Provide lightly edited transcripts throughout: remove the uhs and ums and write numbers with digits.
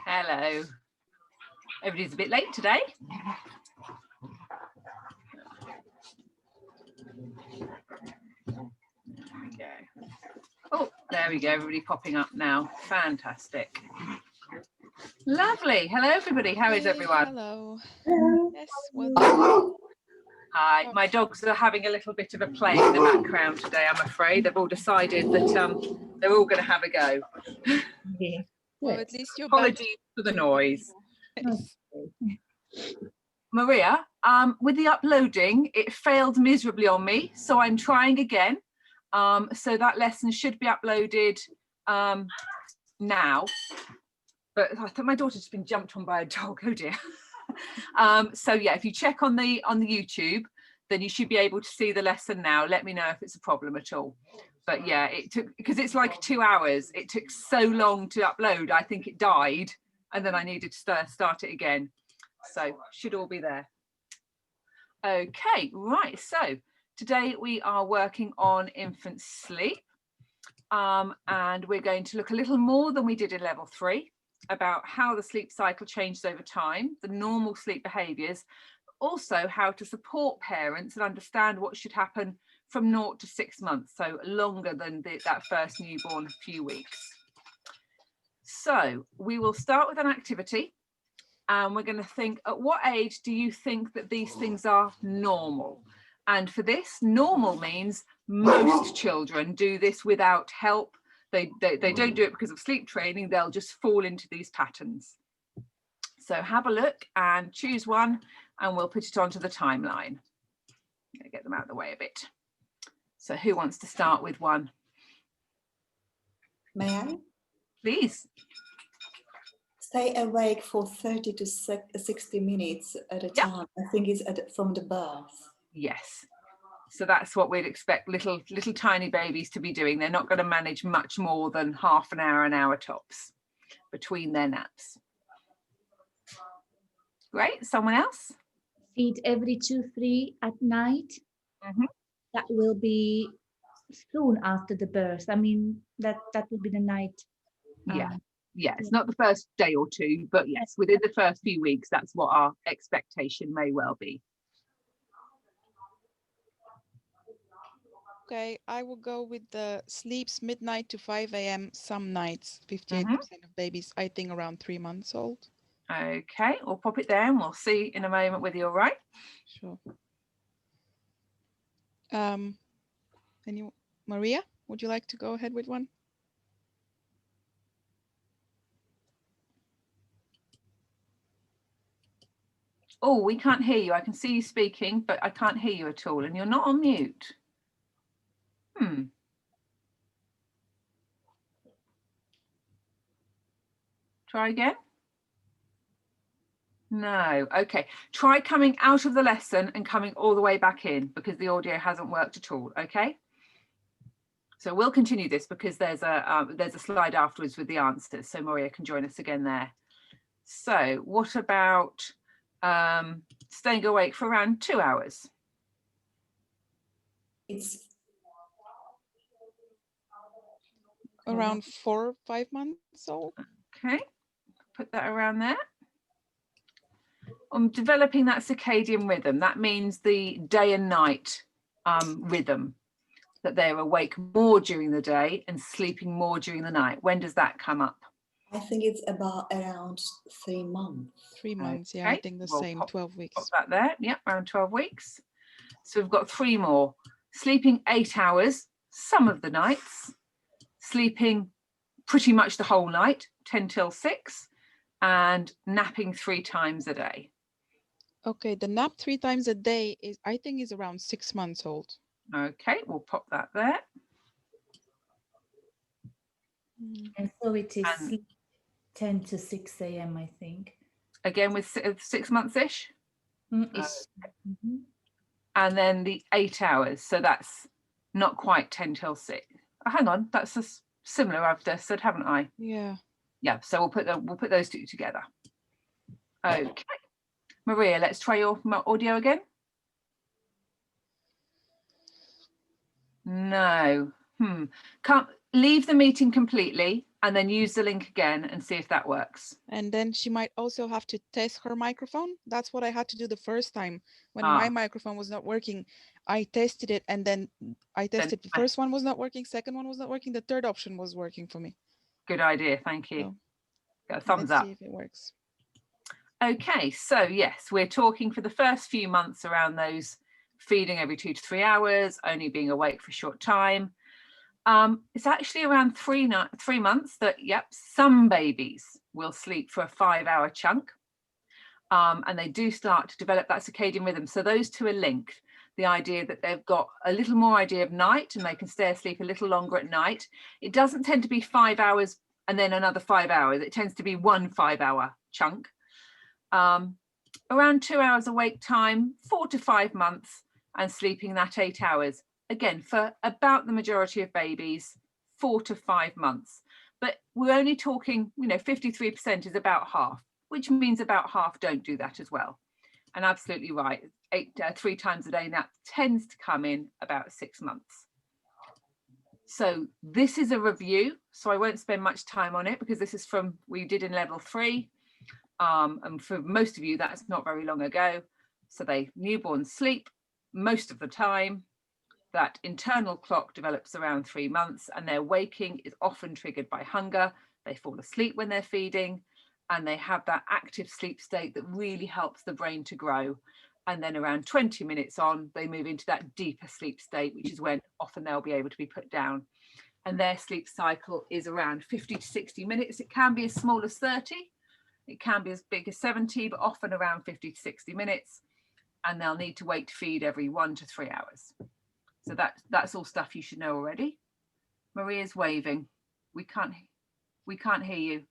Hello. Everybody's a bit late today. Oh, there we go. Everybody popping up now. Fantastic. Lovely. Hello, everybody. How is everyone? Hello. Hello. Yes, well, Hi. My dogs are having a little bit of a play in the background today, I'm afraid. They've all decided that they're all going to have a go. Yeah. well, at least you're back. Apologies for the noise. Yes. Maria, with the uploading, it failed miserably on me, so I'm trying again. So that lesson should be uploaded now. But I thought my daughter's just been jumped on by a dog. Oh dear. So yeah, if you check on the YouTube, then you should be able to see the lesson now. Let me know if it's a problem at all. But yeah, it took, because it's like 2 hours. It took so long to upload. I think it died, and then I needed to start it again. So should all be there. Okay, right. So today we are working on infant sleep, and we're going to look a little more than we did in level 3 about how the sleep cycle changes over time, the normal sleep behaviours, also how to support parents and understand what should happen from 0 to 6 months, so longer than that first newborn few weeks. So we will start with an activity, and we're going to think, at what age do you think that these things are normal? And for this, normal means most children do this without help. They don't do it because of sleep training. They'll just fall into these patterns. So have a look and choose one, and we'll put it onto the timeline. I'm going to get them out of the way a bit. So who wants to start with one? May I? Please. Stay awake for 30 to 60 minutes at a time. I think it's from the birth. Yes. So that's what we'd expect little tiny babies to be doing. They're not going to manage much more than half an hour tops between their naps. Great. Someone else? Feed every 2-3 at night. That will be soon after the birth. I mean, that will be the night. Yeah, it's not the first day or two, but yes, within the first few weeks, that's what our expectation may well be. Okay, I will go with the sleeps midnight to 5 a.m. some nights, 58% of babies, I think around 3 months old. Okay, we'll pop it down. We'll see in a moment whether you're right. Sure. Maria, would you like to go ahead with one? Oh, we can't hear you. I can see you speaking, but I can't hear you at all, and you're not on mute. Try again. No. Okay. Try coming out of the lesson and coming all the way back in, because the audio hasn't worked at all. Okay. So we'll continue this because there's a slide afterwards with the answers, so Maria can join us again there. So what about staying awake for around 2 hours? It's Around 4 or 5 months old. Okay, put that around there. I'm developing that circadian rhythm. That means the day and night rhythm, that they're awake more during the day and sleeping more during the night. When does that come up? I think it's around 3 months. 3 months, yeah, I Okay, think the we'll same, 12 weeks. Pop that there, yeah, around 12 weeks. So we've got 3 more. Sleeping 8 hours, some of the nights. Sleeping pretty much the whole night, 10 till 6, and napping 3 times a day. Okay, the nap 3 times a day is, I think, is around 6 months old. Okay, we'll pop that there. And so it is 10 to 6 a.m. I think. Again with 6 months-ish. Ish. And then the 8 hours, so that's not quite 10 till 6. Oh, hang on, that's a similar I've just said, haven't I? Yeah. Yeah, so we'll put those two together. Okay, Maria, let's try your audio again. No. Can't leave the meeting completely and then use the link again and see if that works. And then she might also have to test her microphone. That's what I had to do the first time when my microphone was not working. I tested it, and then I tested the first one was not working, second one was not working, the third option was working for me. Good idea, thank you. So, Got a thumbs let's up. see if it works. Okay, so yes, we're talking for the first few months around those feeding every 2 to 3 hours, only being awake for a short time. It's actually around 3 months that, yep, some babies will sleep for a 5-hour chunk. And they do start to develop that circadian rhythm. So those two are linked. The idea that they've got a little more idea of night and they can stay asleep a little longer at night. It doesn't tend to be 5 hours and then another 5 hours. It tends to be one 5-hour chunk. Around 2 hours awake time, 4 to 5 months, and sleeping that 8 hours. Again, for about the majority of babies, 4 to 5 months. But we're only talking, 53% is about half, which means about half don't do that as well. And absolutely right, 3 times a day, and that tends to come in about 6 months. So this is a review, so I won't spend much time on it because this is from we did in level 3. And for most of you, that's not very long ago. So newborns sleep most of the time. That internal clock develops around 3 months, and their waking is often triggered by hunger. They fall asleep when they're feeding, and they have that active sleep state that really helps the brain to grow. And then around 20 minutes on, they move into that deeper sleep state, which is when often they'll be able to be put down. And their sleep cycle is around 50 to 60 minutes. It can be as small as 30. It can be as big as 70, but often around 50 to 60 minutes. And they'll need to wait to feed every 1 to 3 hours. So that's all stuff you should know already. Maria's waving. We can't hear you.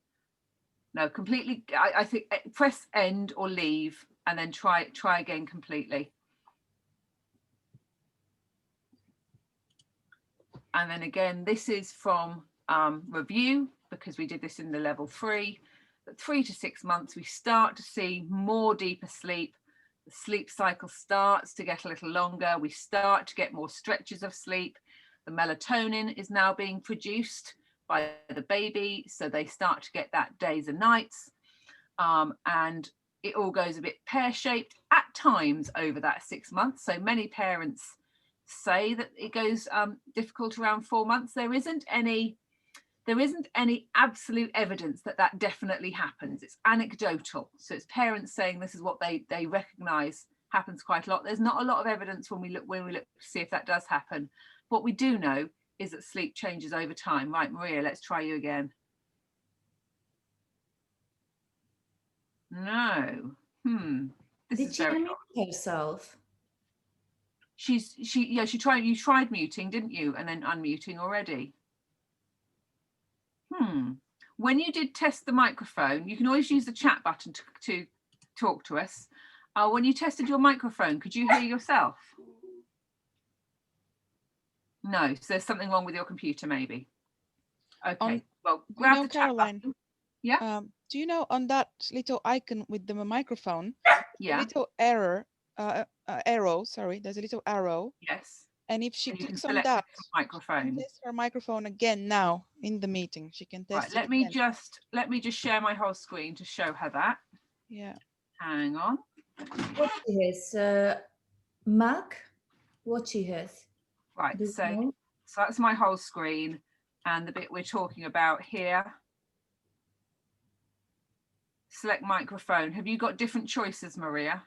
No, completely. I think press end or leave and then try again completely. And then again, this is from review because we did this in the level 3. At 3 to 6 months, we start to see more deeper sleep. The sleep cycle starts to get a little longer. We start to get more stretches of sleep. The melatonin is now being produced by the baby, so they start to get that days and nights. And it all goes a bit pear-shaped at times over that 6 months. So many parents say that it goes difficult around 4 months. There isn't any absolute evidence that definitely happens. It's anecdotal. So it's parents saying this is what they recognize happens quite a lot. There's not a lot of evidence when we look to see if that does happen. What we do know is that sleep changes over time. Right, Maria, let's try you again. No. Did she unmute herself? You tried muting, didn't you? And then unmuting already. When you did test the microphone, you can always use the chat button to talk to us. When you tested your microphone, could you hear yourself? No, so there's something wrong with your computer maybe. Okay, well, grab the chat button. Yeah. Do you know on that little icon with the microphone, yeah, little arrow, there's a little arrow. Yes. And if she clicks on that, microphone. test her microphone again now in the meeting. She can test it. Let me just share my whole screen to show her that. Yeah. Hang on. What she has? Mac? What she has? Right. So that's my whole screen, and the bit we're talking about here. Select microphone. Have you got different choices, Maria?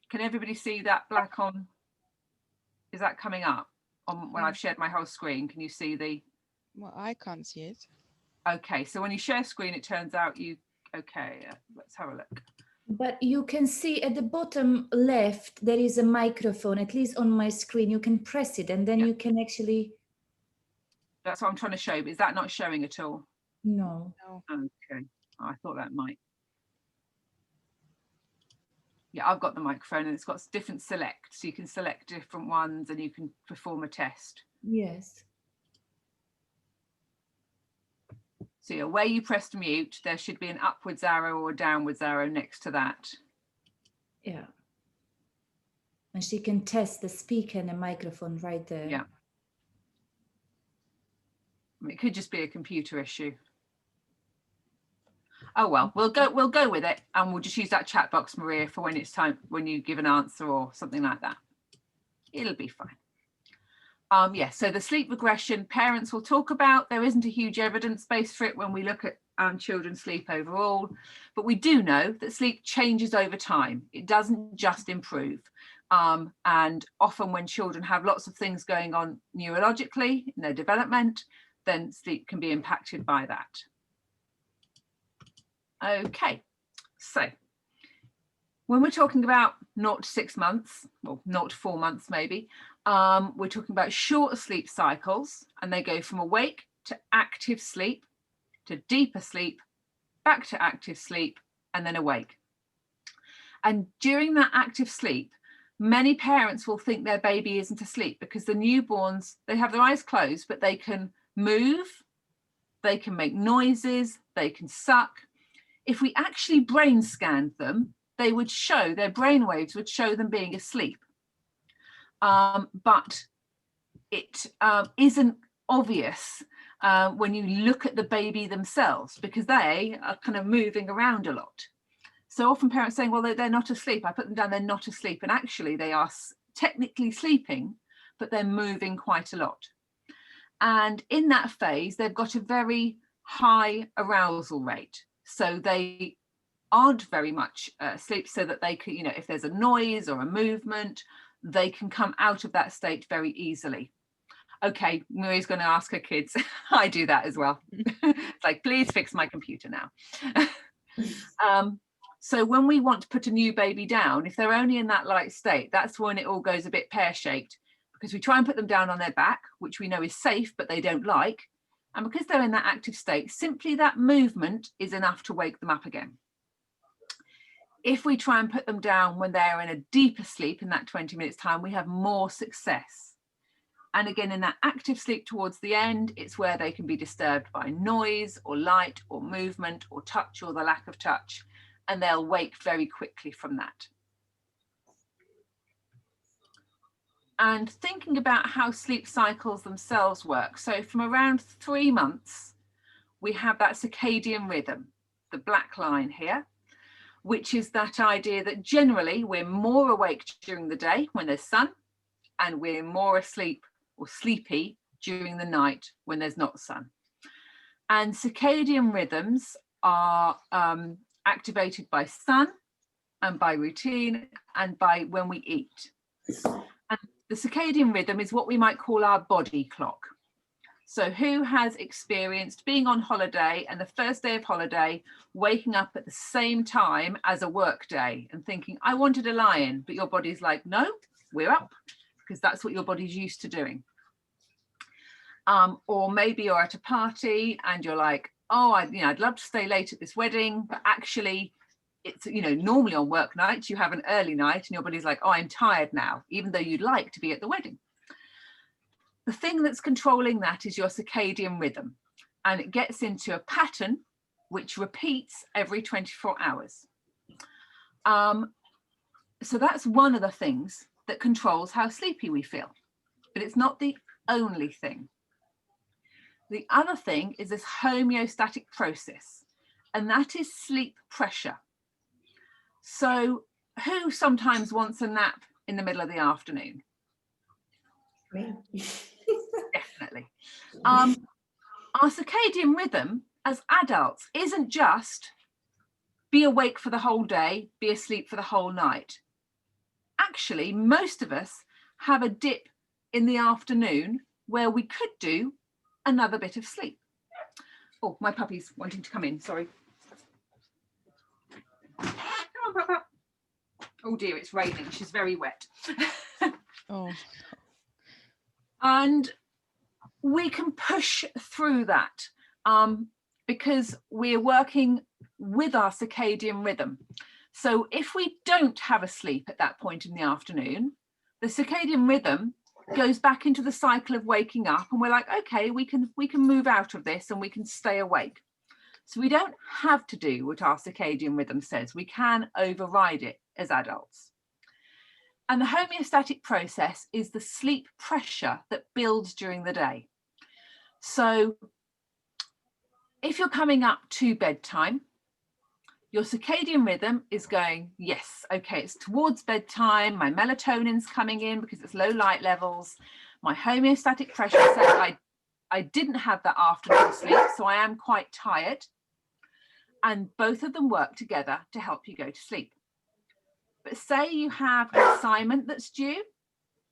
Can everybody see that black on? Is that coming up on when I've shared my whole screen? Can you see the? Well, I can't see it. Okay, so when you share screen, it turns out let's have a look. But you can see at the bottom left, there is a microphone, at least on my screen. You can press it and then you can actually. That's what I'm trying to show, but is that not showing at all? No. Okay, I thought that might. Yeah, I've got the microphone and it's got different selects. So you can select different ones and you can perform a test. Yes. So yeah, where you pressed mute, there should be an upwards arrow or a downwards arrow next to that. Yeah. And she can test the speaker and the microphone right there. Yeah. It could just be a computer issue. Oh well, we'll go with it, and we'll just use that chat box, Maria, for when it's time, when you give an answer or something like that. It'll be fine. Yeah, so the sleep regression parents will talk about, there isn't a huge evidence base for it when we look at children's sleep overall, but we do know that sleep changes over time. It doesn't just improve. And often when children have lots of things going on neurologically in their development, then sleep can be impacted by that. Okay, so when we're talking about 0 to 6 months, well, 0 to 4 months maybe, we're talking about shorter sleep cycles, and they go from awake to active sleep, to deeper sleep, back to active sleep, and then awake. And during that active sleep, many parents will think their baby isn't asleep because the newborns, they have their eyes closed, but they can move, they can make noises, they can suck. If we actually brain scanned them, they would show, their brain waves would show them being asleep. But it isn't obvious when you look at the baby themselves, because they are kind of moving around a lot. So often parents saying, well, they're not asleep. I put them down, they're not asleep. And actually they are technically sleeping, but they're moving quite a lot. And in that phase, they've got a very high arousal rate. So they aren't very much asleep, so that they can, you know, if there's a noise or a movement, they can come out of that state very easily. Okay, Maria's going to ask her kids. I do that as well. It's like, please fix my computer now. So when we want to put a new baby down, if they're only in that light state, that's when it all goes a bit pear-shaped, because we try and put them down on their back, which we know is safe, but they don't like. And because they're in that active state, simply that movement is enough to wake them up again. If we try and put them down when they're in a deeper sleep in that 20 minutes time, we have more success. And again, in that active sleep towards the end, it's where they can be disturbed by noise or light or movement or touch or the lack of touch, and they'll wake very quickly from that. And thinking about how sleep cycles themselves work. So from around 3 months, we have that circadian rhythm, the black line here, which is that idea that generally we're more awake during the day when there's sun, and we're more asleep or sleepy during the night when there's not sun. And circadian rhythms are activated by sun and by routine and by when we eat. And the circadian rhythm is what we might call our body clock. So who has experienced being on holiday and the first day of holiday, waking up at the same time as a work day and thinking, I wanted a lie-in, but your body's like, no, we're up, because that's what your body's used to doing. Or maybe you're at a party and you're like, oh, I'd love to stay late at this wedding, but actually it's, normally on work nights, you have an early night and your body's like, oh, I'm tired now, even though you'd like to be at the wedding. The thing that's controlling that is your circadian rhythm, and it gets into a pattern which repeats every 24 hours. So that's one of the things that controls how sleepy we feel, but it's not the only thing. The other thing is this homeostatic process, and that is sleep pressure. So who sometimes wants a nap in the middle of the afternoon? Me. Definitely. Our circadian rhythm as adults isn't just be awake for the whole day, be asleep for the whole night. Actually, most of us have a dip in the afternoon where we could do another bit of sleep. Oh, my puppy's wanting to come in, sorry. Come on, Papa. Oh dear, it's raining, she's very wet. Oh. And we can push through that because we're working with our circadian rhythm. So if we don't have a sleep at that point in the afternoon, the circadian rhythm goes back into the cycle of waking up, and we're like, okay, we can move out of this and we can stay awake. So we don't have to do what our circadian rhythm says. We can override it as adults. And the homeostatic process is the sleep pressure that builds during the day. So if you're coming up to bedtime, your circadian rhythm is going, yes, okay, it's towards bedtime, my melatonin's coming in because it's low light levels, my homeostatic pressure says I didn't have that afternoon sleep, so I am quite tired. And both of them work together to help you go to sleep. But say you have an assignment that's due,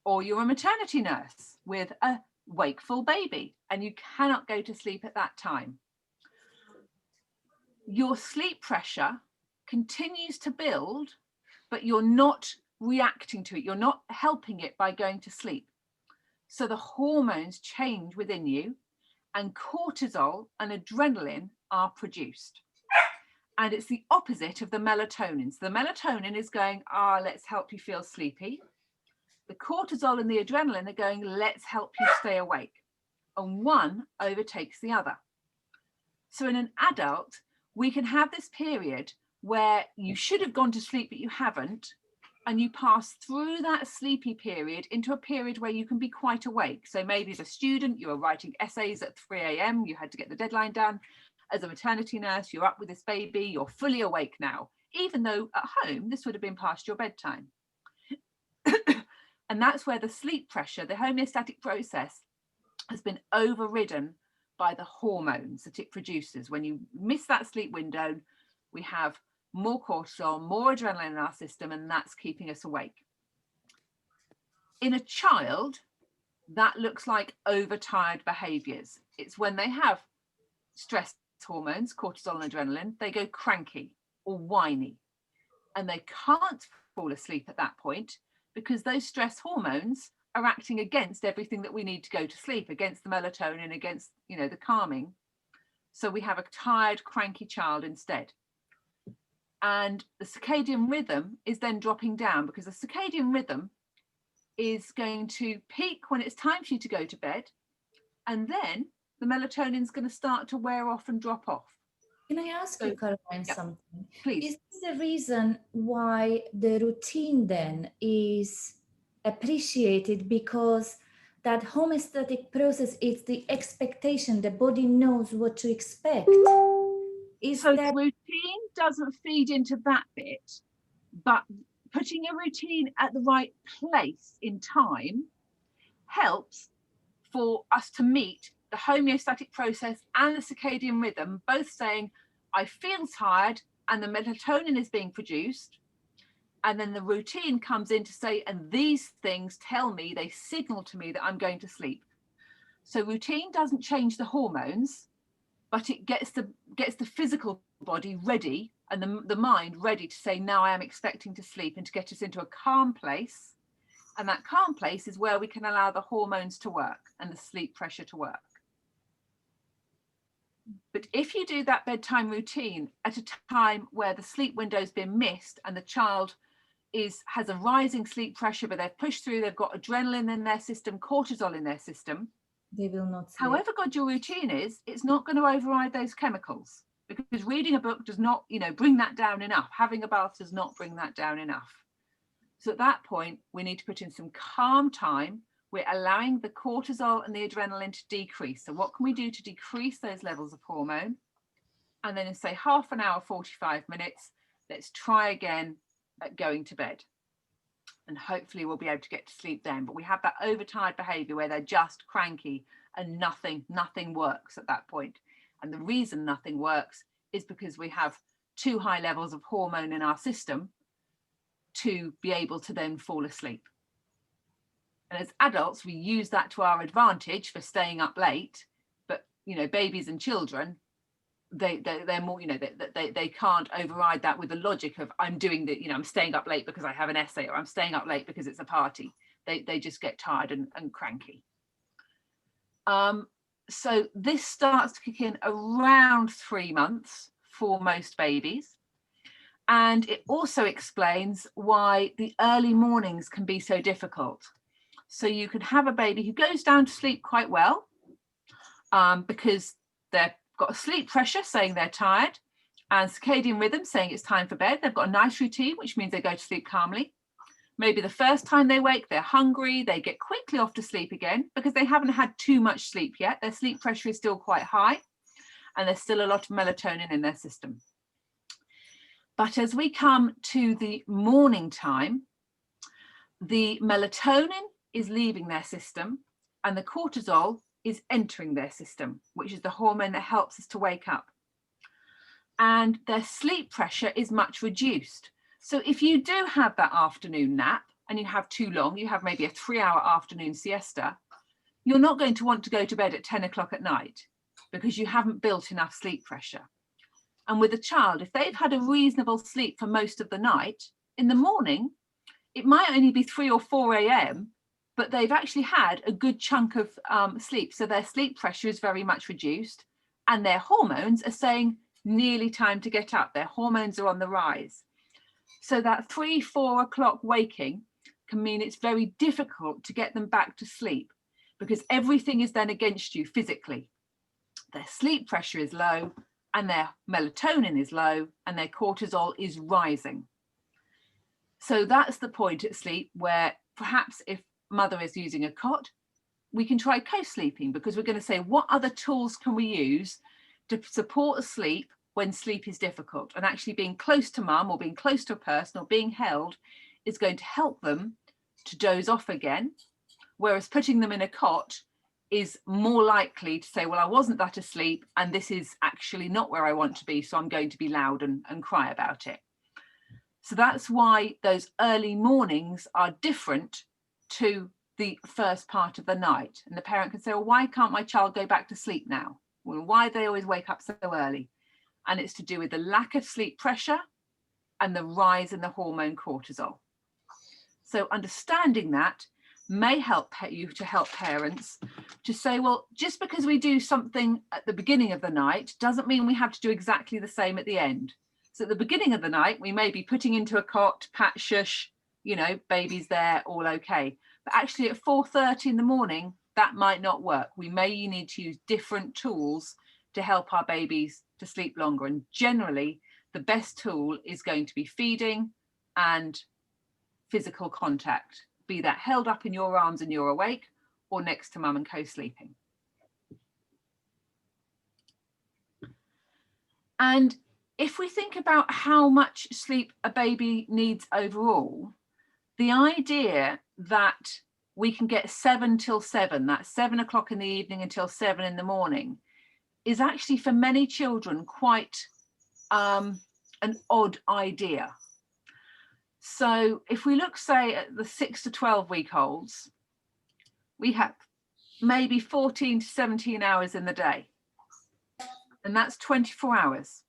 or you're a maternity nurse with a wakeful baby and you cannot go to sleep at that time. Your sleep pressure continues to build, but you're not reacting to it. You're not helping it by going to sleep. So the hormones change within you and cortisol and adrenaline are produced. And it's the opposite of the melatonin. So the melatonin is going, let's help you feel sleepy. The cortisol and the adrenaline are going, let's help you stay awake. And one overtakes the other. So in an adult, we can have this period where you should have gone to sleep, but you haven't. And you pass through that sleepy period into a period where you can be quite awake. So maybe as a student, you were writing essays at 3 a.m. You had to get the deadline done. As a maternity nurse, you're up with this baby, you're fully awake now, even though at home, this would have been past your bedtime. And that's where the sleep pressure, the homeostatic process, has been overridden by the hormones that it produces. When you miss that sleep window, we have more cortisol, more adrenaline in our system, and that's keeping us awake. In a child, that looks like overtired behaviors. It's when they have stress hormones, cortisol and adrenaline, they go cranky or whiny, and they can't fall asleep at that point because those stress hormones are acting against everything that we need to go to sleep, against the melatonin, against, the calming. So we have a tired, cranky child instead. And the circadian rhythm is then dropping down because the circadian rhythm is going to peak when it's time for you to go to bed, and then the melatonin is going to start to wear off and drop off. Can I ask you, Caroline, something? Please. Is this the reason why the routine then is appreciated? Because that homeostatic process is the expectation, the body knows what to expect. So that routine doesn't feed into that bit, but putting a routine at the right place in time helps for us to meet the homeostatic process and the circadian rhythm, both saying, I feel tired, and the melatonin is being produced. And then the routine comes in to say, and these things tell me, they signal to me that I'm going to sleep. So routine doesn't change the hormones, but it gets the physical body ready and the mind ready to say, now I am expecting to sleep, and to get us into a calm place. And that calm place is where we can allow the hormones to work and the sleep pressure to work. But if you do that bedtime routine at a time where the sleep window's been missed and the child has a rising sleep pressure, but they've pushed through, they've got adrenaline in their system, cortisol in their system, they will not sleep. However good your routine is, it's not going to override those chemicals, because reading a book does not, bring that down enough. Having a bath does not bring that down enough. So at that point, we need to put in some calm time. We're allowing the cortisol and the adrenaline to decrease. So what can we do to decrease those levels of hormone? And then in, say, half an hour, 45 minutes, let's try again at going to bed. And hopefully we'll be able to get to sleep then. But we have that overtired behavior where they're just cranky and nothing works at that point. And the reason nothing works is because we have too high levels of hormone in our system to be able to then fall asleep. And as adults, we use that to our advantage for staying up late. But, babies and children, they're more, they can't override that with the logic of, I'm doing the, I'm staying up late because I have an essay, or I'm staying up late because it's a party. They just get tired and cranky. So this starts to kick in around 3 months for most babies. And it also explains why the early mornings can be so difficult. So you can have a baby who goes down to sleep quite well because they've got a sleep pressure saying they're tired, and circadian rhythm saying it's time for bed. They've got a nice routine, which means they go to sleep calmly. Maybe the first time they wake, they're hungry, they get quickly off to sleep again because they haven't had too much sleep yet. Their sleep pressure is still quite high and there's still a lot of melatonin in their system. But as we come to the morning time, the melatonin is leaving their system and the cortisol is entering their system, which is the hormone that helps us to wake up. And their sleep pressure is much reduced. So if you do have that afternoon nap and you have too long, you have maybe a 3-hour afternoon siesta, you're not going to want to go to bed at 10 o'clock at night because you haven't built enough sleep pressure. And with a child, if they've had a reasonable sleep for most of the night, in the morning, it might only be 3 or 4 a.m., but they've actually had a good chunk of sleep. So their sleep pressure is very much reduced and their hormones are saying nearly time to get up. Their hormones are on the rise. So that 3-4 o'clock waking can mean it's very difficult to get them back to sleep because everything is then against you physically. Their sleep pressure is low and their melatonin is low and their cortisol is rising. So that's the point at sleep where perhaps if mother is using a cot, we can try co-sleeping because we're going to say, what other tools can we use to support sleep when sleep is difficult? And actually being close to mum or being close to a person or being held is going to help them to doze off again. Whereas putting them in a cot is more likely to say, well, I wasn't that asleep and this is actually not where I want to be, so I'm going to be loud and cry about it. So that's why those early mornings are different to the first part of the night. And the parent can say, well, why can't my child go back to sleep now? Well, why do they always wake up so early? And it's to do with the lack of sleep pressure and the rise in the hormone cortisol. So understanding that may help you to help parents to say, well, just because we do something at the beginning of the night doesn't mean we have to do exactly the same at the end. So at the beginning of the night, we may be putting into a cot, pat, shush, you know, baby's there, all okay. But actually at 4:30 in the morning, that might not work. We may need to use different tools to help our babies to sleep longer. And generally, the best tool is going to be feeding and physical contact, be that held up in your arms and you're awake or next to mum and co-sleeping. And if we think about how much sleep a baby needs overall, the idea that we can get 7 till 7, that's 7 o'clock in the evening until 7 in the morning, is actually for many children quite an odd idea. So if we look, say, at the 6 to 12 week olds, we have maybe 14 to 17 hours in the day, and that's 24 hours.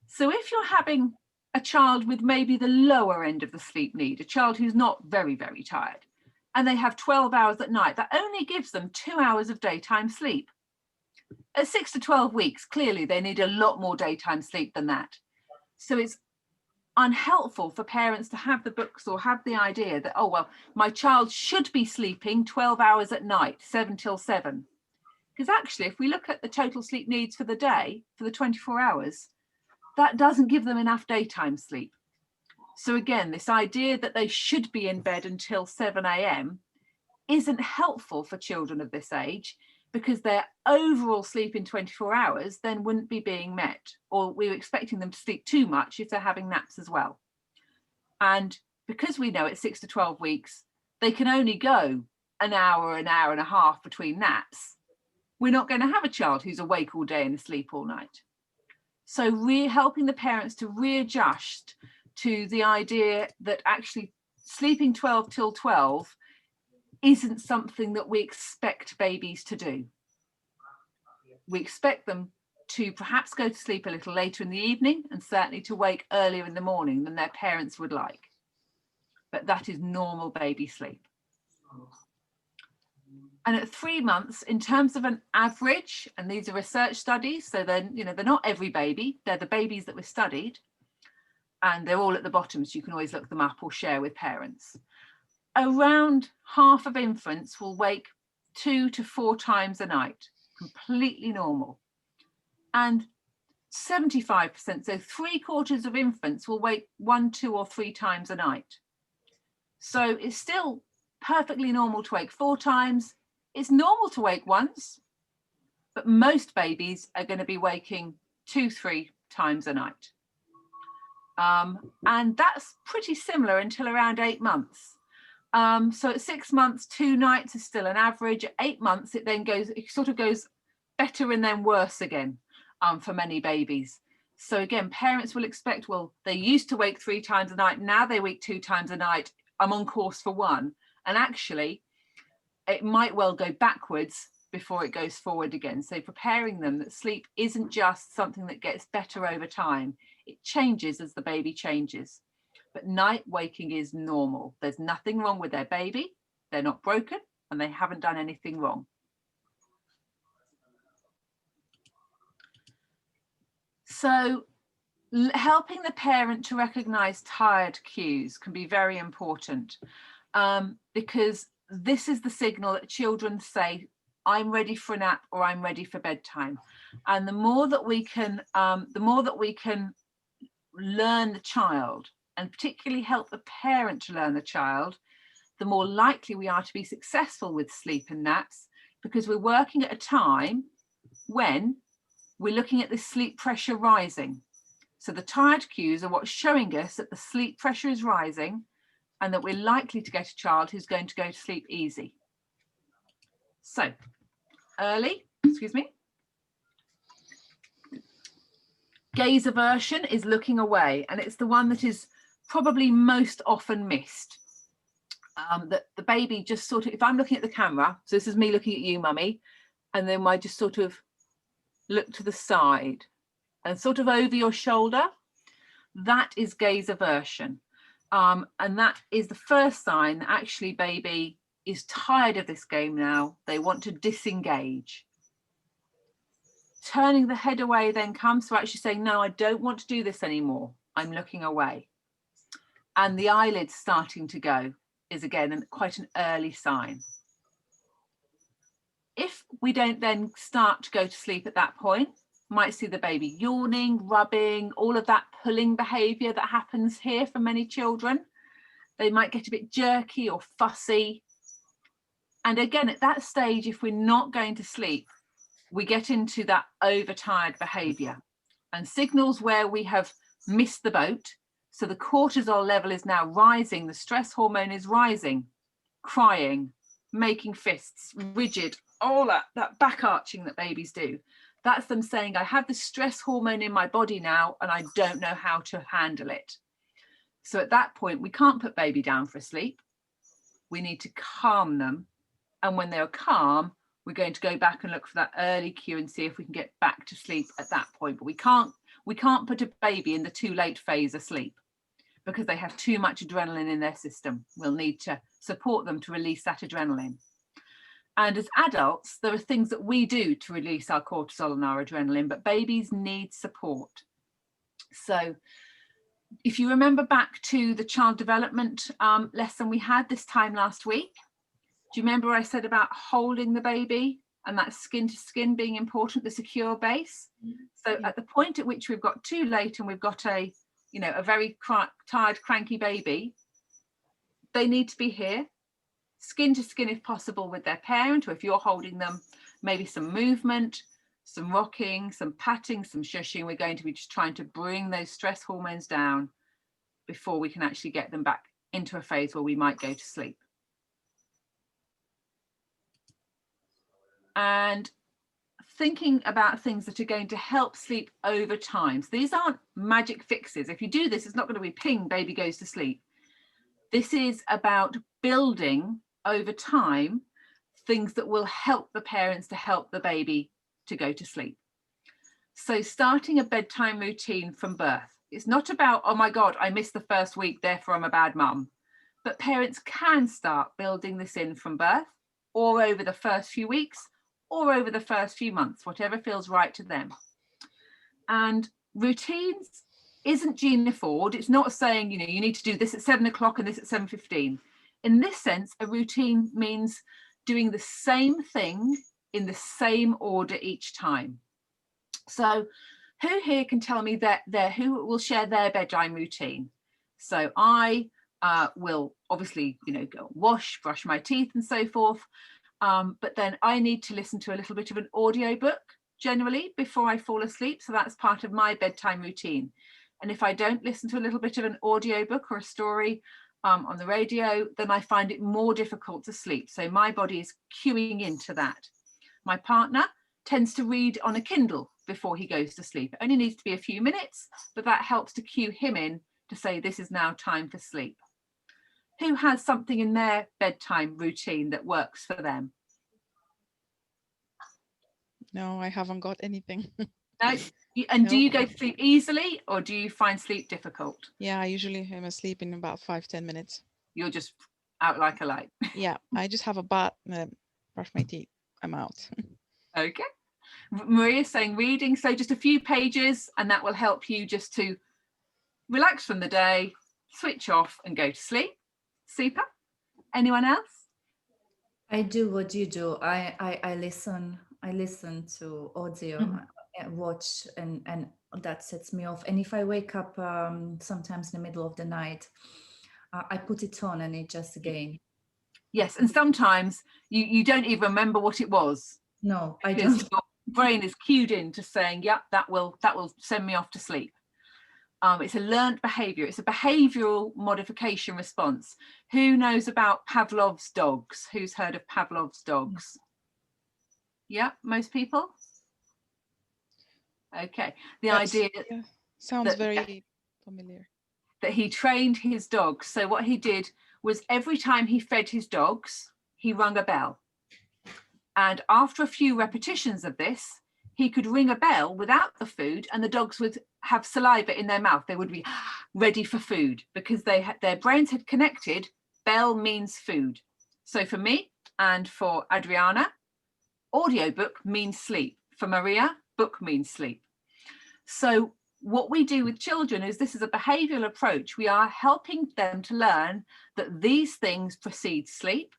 So if you're having a child with maybe the lower end of the sleep need, a child who's not very, very tired, and they have 12 hours at night, that only gives them 2 hours of daytime sleep. At 6 to 12 weeks, clearly they need a lot more daytime sleep than that. So it's unhelpful for parents to have the books or have the idea that, oh, well, my child should be sleeping 12 hours at night, 7 till 7. Because actually, if we look at the total sleep needs for the day, for the 24 hours, that doesn't give them enough daytime sleep. So again, this idea that they should be in bed until 7 a.m. isn't helpful for children of this age, because their overall sleep in 24 hours then wouldn't be being met, or we're expecting them to sleep too much if they're having naps as well. And because we know at 6 to 12 weeks, they can only go an hour and a half between naps, we're not going to have a child who's awake all day and asleep all night. So helping the parents to readjust to the idea that actually sleeping 12 till 12 isn't something that we expect babies to do. We expect them to perhaps go to sleep a little later in the evening and certainly to wake earlier in the morning than their parents would like. But that is normal baby sleep. And at 3 months, in terms of an average, and these are research studies, so then, you know, they're not every baby, they're the babies that were studied, and they're all at the bottom, so you can always look them up or share with parents. Around half of infants will wake 2 to 4 times a night, completely normal. And 75%, so 3/4 of infants will wake 1, 2 or 3 times a night. So it's still perfectly normal to wake 4 times. It's normal to wake once, but most babies are going to be waking 2-3 times a night. And that's pretty similar until around 8 months. So at 6 months, 2 nights is still an average. At 8 months, it then goes, it sort of goes better and then worse again for many babies. So again, parents will expect, well, they used to wake 3 times a night, now they wake 2 times a night, I'm on course for 1. And actually, it might well go backwards before it goes forward again. So preparing them that sleep isn't just something that gets better over time. It changes as the baby changes. But night waking is normal. There's nothing wrong with their baby. They're not broken and they haven't done anything wrong. So helping the parent to recognize tired cues can be very important, because this is the signal that children say, I'm ready for a nap or I'm ready for bedtime. And the more that we can learn the child, and particularly help the parent to learn the child, the more likely we are to be successful with sleep and naps, because we're working at a time when we're looking at the sleep pressure rising. So the tired cues are what's showing us that the sleep pressure is rising and that we're likely to get a child who's going to go to sleep easy. So gaze aversion is looking away, and it's the one that is probably most often missed. That the baby just sort of, if I'm looking at the camera, so this is me looking at you, mummy, and then I just sort of look to the side and sort of over your shoulder, that is gaze aversion. And that is the first sign that actually baby is tired of this game now. They want to disengage. Turning the head away then comes, so actually saying, no, I don't want to do this anymore. I'm looking away. And the eyelids starting to go is again quite an early sign. If we don't then start to go to sleep at that point, might see the baby yawning, rubbing, all of that pulling behavior that happens here for many children. They might get a bit jerky or fussy. And again, at that stage, if we're not going to sleep, we get into that overtired behavior and signals where we have missed the boat. So the cortisol level is now rising, the stress hormone is rising, crying, making fists, rigid, all that back arching that babies do. That's them saying, I have the stress hormone in my body now and I don't know how to handle it. So at that point, we can't put baby down for sleep. We need to calm them. And when they're calm, we're going to go back and look for that early cue and see if we can get back to sleep at that point. But we can't put a baby in the too late phase asleep because they have too much adrenaline in their system. We'll need to support them to release that adrenaline. And as adults, there are things that we do to release our cortisol and our adrenaline, but babies need support. So if you remember back to the child development lesson we had this time last week, do you remember I said about holding the baby and that skin to skin being important, the secure base? So at the point at which we've got too late and we've got a very tired, cranky baby, they need to be here, skin to skin if possible with their parent, or if you're holding them, maybe some movement, some rocking, some patting, some shushing. We're going to be just trying to bring those stress hormones down before we can actually get them back into a phase where we might go to sleep. And thinking about things that are going to help sleep over time. So these aren't magic fixes. If you do this, it's not going to be ping, baby goes to sleep. This is about building over time things that will help the parents to help the baby to go to sleep. So starting a bedtime routine from birth. It's not about, oh my God, I missed the first week, therefore I'm a bad mum. But parents can start building this in from birth or over the first few weeks or over the first few months, whatever feels right to them. And routines isn't Gina Ford. It's not saying, you need to do this at 7 o'clock and this at 7:15. In this sense, a routine means doing the same thing in the same order each time. So who here can tell me who will share their bedtime routine? So I will obviously, go wash, brush my teeth and so forth. But then I need to listen to a little bit of an audio book generally before I fall asleep. So that's part of my bedtime routine. And if I don't listen to a little bit of an audio book or a story on the radio, then I find it more difficult to sleep. So my body is cueing into that. My partner tends to read on a Kindle before he goes to sleep. It only needs to be a few minutes, but that helps to cue him in to say this is now time for sleep. Who has something in their bedtime routine that works for them? No, I haven't got anything. No? And No. do you go to sleep easily or do you find sleep difficult? Yeah, I usually am asleep in about 5-10 minutes. You're just out like a light. Yeah, I just have a bath, brush my teeth, I'm out. Okay. Maria's saying reading, so just a few pages, and that will help you just to relax from the day, switch off and go to sleep. Super. Anyone else? I do what you do. I listen to audio, watch, and that sets me off. And if I wake up sometimes in the middle of the night, I put it on and it just again. Yes, and sometimes you don't even remember what it was. No, I Because don't. your brain is cued into saying, yep, that will send me off to sleep. It's a learned behavior. It's a behavioral modification response. Who knows about Pavlov's dogs? Who's heard of Pavlov's dogs? Yeah, most people? Okay. The idea sounds that, very familiar. That he trained his dogs. So what he did was every time he fed his dogs, he rung a bell. And after a few repetitions of this, he could ring a bell without the food and the dogs would have saliva in their mouth. They would be ready for food because their brains had connected. Bell means food. So for me and for Adriana, audiobook means sleep. For Maria, book means sleep. So what we do with children is this is a behavioral approach. We are helping them to learn that these things precede sleep.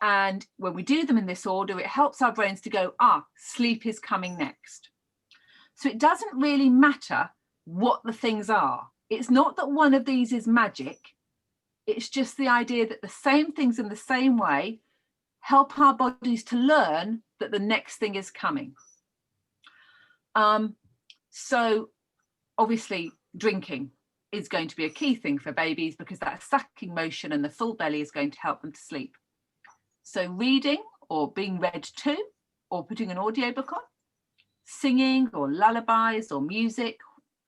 And when we do them in this order, it helps our brains to go, sleep is coming next. So it doesn't really matter what the things are. It's not that one of these is magic. It's just the idea that the same things in the same way help our bodies to learn that the next thing is coming. So obviously drinking is going to be a key thing for babies because that sucking motion and the full belly is going to help them to sleep. So reading or being read to or putting an audiobook on, singing or lullabies or music,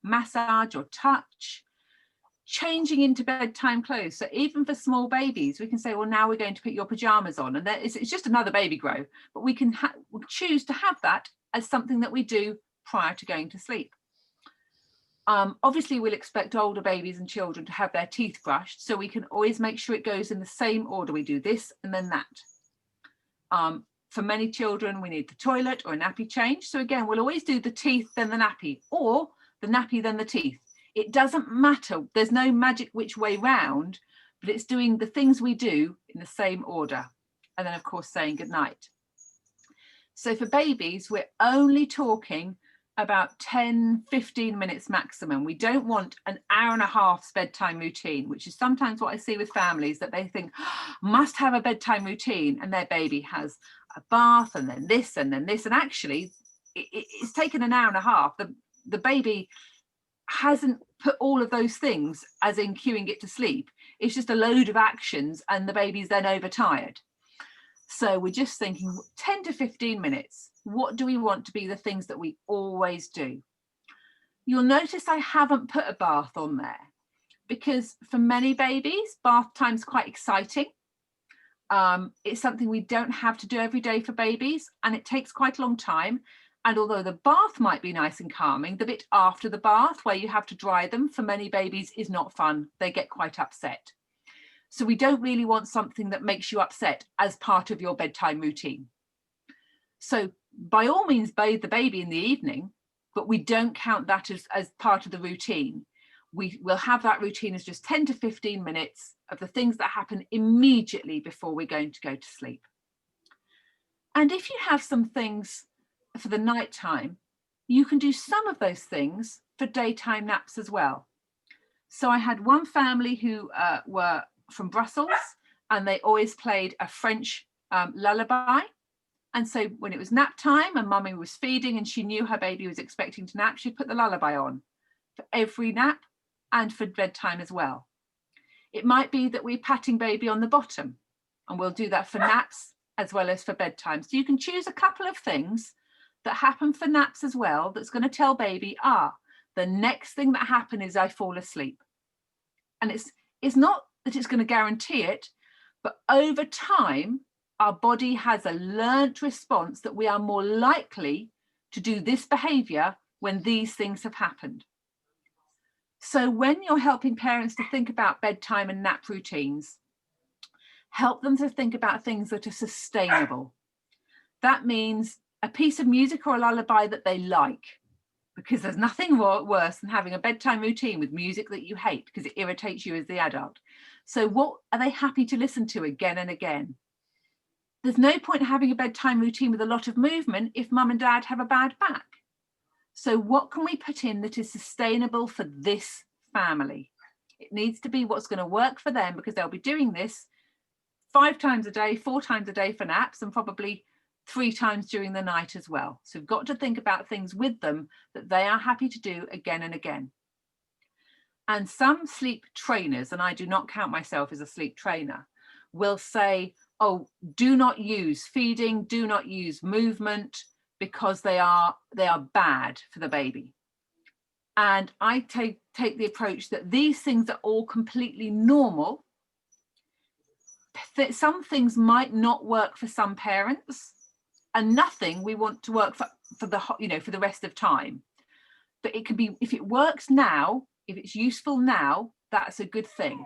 massage or touch, changing into bedtime clothes. So even for small babies, we can say, well, now we're going to put your pajamas on. And it's just another baby grow, but we can choose to have that as something that we do prior to going to sleep. Obviously, we'll expect older babies and children to have their teeth brushed, so we can always make sure it goes in the same order. We do this and then that. For many children, we need the toilet or a nappy change. So again, we'll always do the teeth, then the nappy, or the nappy, then the teeth. It doesn't matter. There's no magic which way round, but it's doing the things we do in the same order. And then, of course, saying goodnight. So for babies, we're only talking about 10-15 minutes maximum. We don't want an hour and a half's bedtime routine, which is sometimes what I see with families, that they think must have a bedtime routine and their baby has a bath and then this and then this, and actually it's taken an hour and a half. The baby hasn't put all of those things as in cueing it to sleep. It's just a load of actions and the baby's then overtired. So we're just thinking 10 to 15 minutes. What do we want to be the things that we always do? You'll notice I haven't put a bath on there because for many babies, bath time's quite exciting. It's something we don't have to do every day for babies, and it takes quite a long time. And although the bath might be nice and calming, the bit after the bath where you have to dry them for many babies is not fun. They get quite upset. So we don't really want something that makes you upset as part of your bedtime routine. So by all means, bathe the baby in the evening, but we don't count that as part of the routine. We will have that routine as just 10 to 15 minutes of the things that happen immediately before we're going to go to sleep. And if you have some things for the nighttime, you can do some of those things for daytime naps as well. So I had one family who were from Brussels, and they always played a French lullaby. And so when it was nap time and mummy was feeding and she knew her baby was expecting to nap, she'd put the lullaby on for every nap and for bedtime as well. It might be that we're patting baby on the bottom, and we'll do that for naps as well as for bedtime. So you can choose a couple of things that happen for naps as well that's going to tell baby, the next thing that happened is I fall asleep. And it's not that it's going to guarantee it, but over time, our body has a learnt response that we are more likely to do this behavior when these things have happened. So when you're helping parents to think about bedtime and nap routines, help them to think about things that are sustainable. That means a piece of music or a lullaby that they like, because there's nothing worse than having a bedtime routine with music that you hate because it irritates you as the adult. So what are they happy to listen to again and again? There's no point having a bedtime routine with a lot of movement if mum and dad have a bad back. So what can we put in that is sustainable for this family? It needs to be what's going to work for them, because they'll be doing this 5 times a day, 4 times a day for naps, and probably 3 times during the night as well. So we've got to think about things with them that they are happy to do again and again. And some sleep trainers, and I do not count myself as a sleep trainer, will say, oh, do not use feeding, do not use movement, because they are bad for the baby. And I take the approach that these things are all completely normal. Some things might not work for some parents, and nothing we want to work for the rest of time. But it can be, if it works now, if it's useful now, that's a good thing,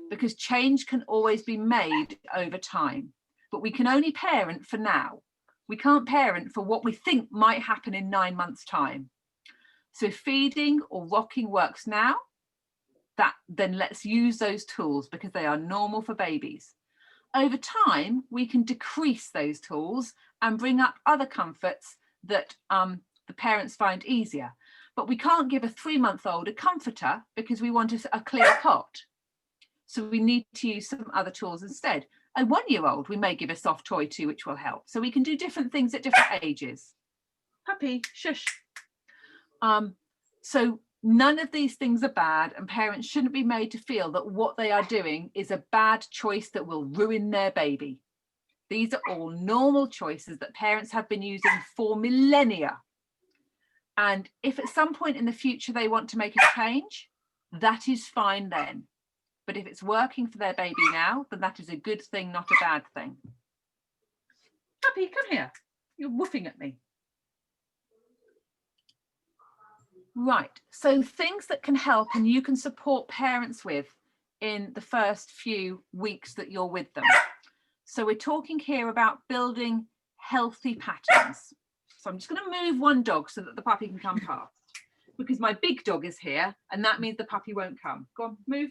because change can always be made over time. But we can only parent for now. We can't parent for what we think might happen in 9 months' time. So if feeding or rocking works now, then let's use those tools, because they are normal for babies. Over time, we can decrease those tools and bring up other comforts that the parents find easier. But we can't give a 3-month-old a comforter because we want a clear cot. So we need to use some other tools instead. A 1-year-old, we may give a soft toy to, which will help. So we can do different things at different ages. Puppy, shush. So none of these things are bad, and parents shouldn't be made to feel that what they are doing is a bad choice that will ruin their baby. These are all normal choices that parents have been using for millennia. And if at some point in the future they want to make a change, that is fine then. But if it's working for their baby now, then that is a good thing, not a bad thing. Puppy, come here. You're woofing at me. Right, so things that can help and you can support parents with in the first few weeks that you're with them. So we're talking here about building healthy patterns. So I'm just going to move one dog so that the puppy can come past, because my big dog is here and that means the puppy won't come. Go on, move.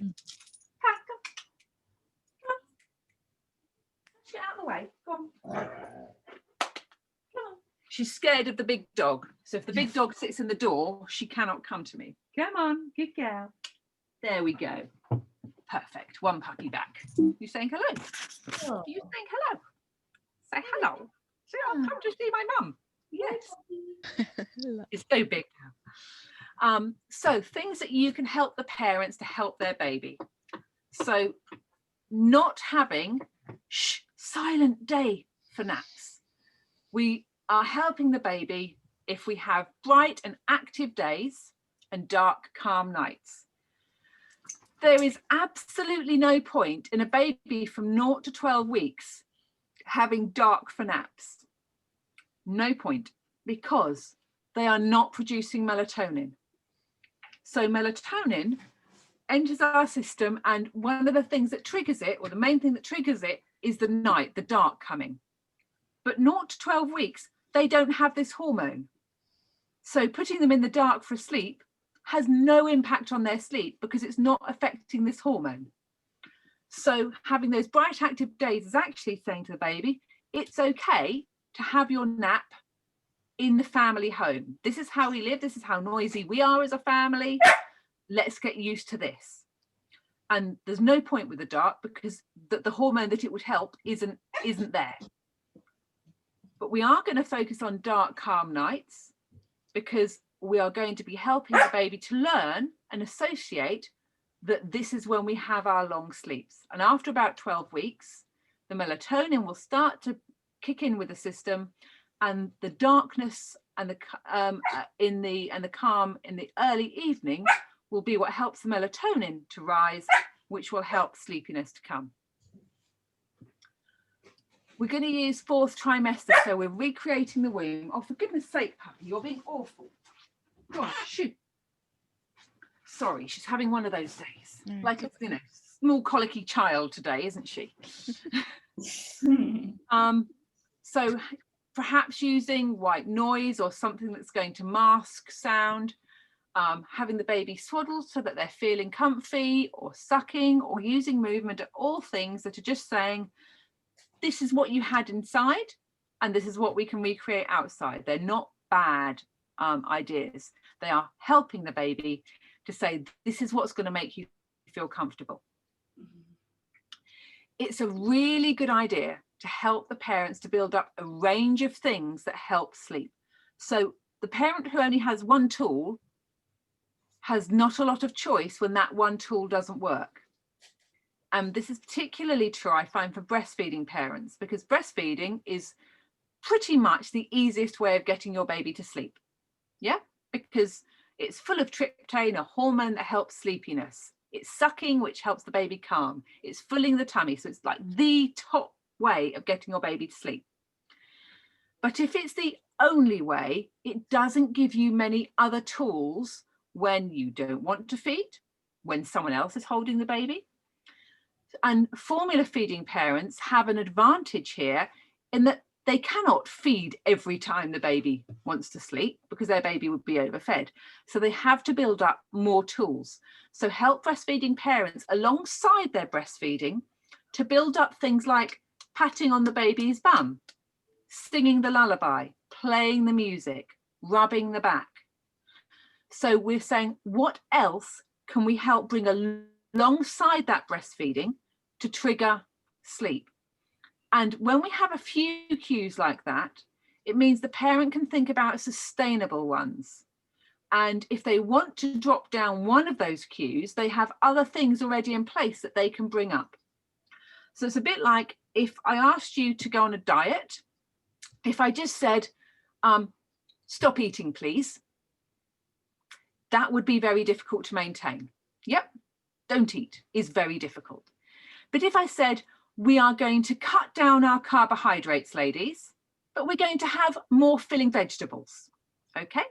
Get out of the way. Go on. Come on. She's scared of the big dog. So if the big dog sits in the door, she cannot come to me. Come on, good girl. There we go. Perfect. One puppy back. You saying hello? Oh. You saying hello? Say hello. Say, I'll come to see my mum. Yes. It's so big now. So things that you can help the parents to help their baby. So not having silent day for naps. We are helping the baby if we have bright and active days and dark, calm nights. There is absolutely no point in a baby from 0 to 12 weeks having dark for naps. No point, because they are not producing melatonin. So melatonin enters our system, and one of the things that triggers it, or the main thing that triggers it, is the night, the dark coming. But 0 to 12 weeks, they don't have this hormone. So putting them in the dark for sleep has no impact on their sleep because it's not affecting this hormone. So having those bright active days is actually saying to the baby, it's okay to have your nap in the family home. This is how we live. This is how noisy we are as a family. let's get used to this. And there's no point with the dark because the hormone that it would help isn't there. But we are going to focus on dark, calm nights because we are going to be helping the baby to learn and associate that this is when we have our long sleeps. And after about 12 weeks, the melatonin will start to kick in with the system, and the darkness and the calm in the early evening will be what helps the melatonin to rise, which will help sleepiness to come. We're going to use 4th trimester, so we're recreating the womb. Oh, for goodness sake, puppy, you're being awful. Gosh, shoot. Sorry, she's having one of those days. Like a, you know, small colicky child today, isn't she? So perhaps using white noise or something that's going to mask sound, having the baby swaddled so that they're feeling comfy, or sucking, or using movement, are all things that are just saying, this is what you had inside and this is what we can recreate outside. They're not bad ideas. They are helping the baby to say, this is what's going to make you feel comfortable. It's a really good idea to help the parents to build up a range of things that help sleep. So the parent who only has one tool has not a lot of choice when that one tool doesn't work. And this is particularly true, I find, for breastfeeding parents, because breastfeeding is pretty much the easiest way of getting your baby to sleep. Yeah, because it's full of tryptophan, a hormone that helps sleepiness. It's sucking, which helps the baby calm. It's filling the tummy. So it's like the top way of getting your baby to sleep. But if it's the only way, it doesn't give you many other tools when you don't want to feed, when someone else is holding the baby. And formula feeding parents have an advantage here in that they cannot feed every time the baby wants to sleep because their baby would be overfed. So they have to build up more tools. So help breastfeeding parents alongside their breastfeeding to build up things like patting on the baby's bum, singing the lullaby, playing the music, rubbing the back. So we're saying, what else can we help bring alongside that breastfeeding to trigger sleep? And when we have a few cues like that, it means the parent can think about sustainable ones. And if they want to drop down one of those cues, they have other things already in place that they can bring up. So it's a bit like if I asked you to go on a diet, if I just said, stop eating, please, that would be very difficult to maintain. Yep, don't eat is very difficult. But if I said, we are going to cut down our carbohydrates, ladies, but we're going to have more filling vegetables, okay?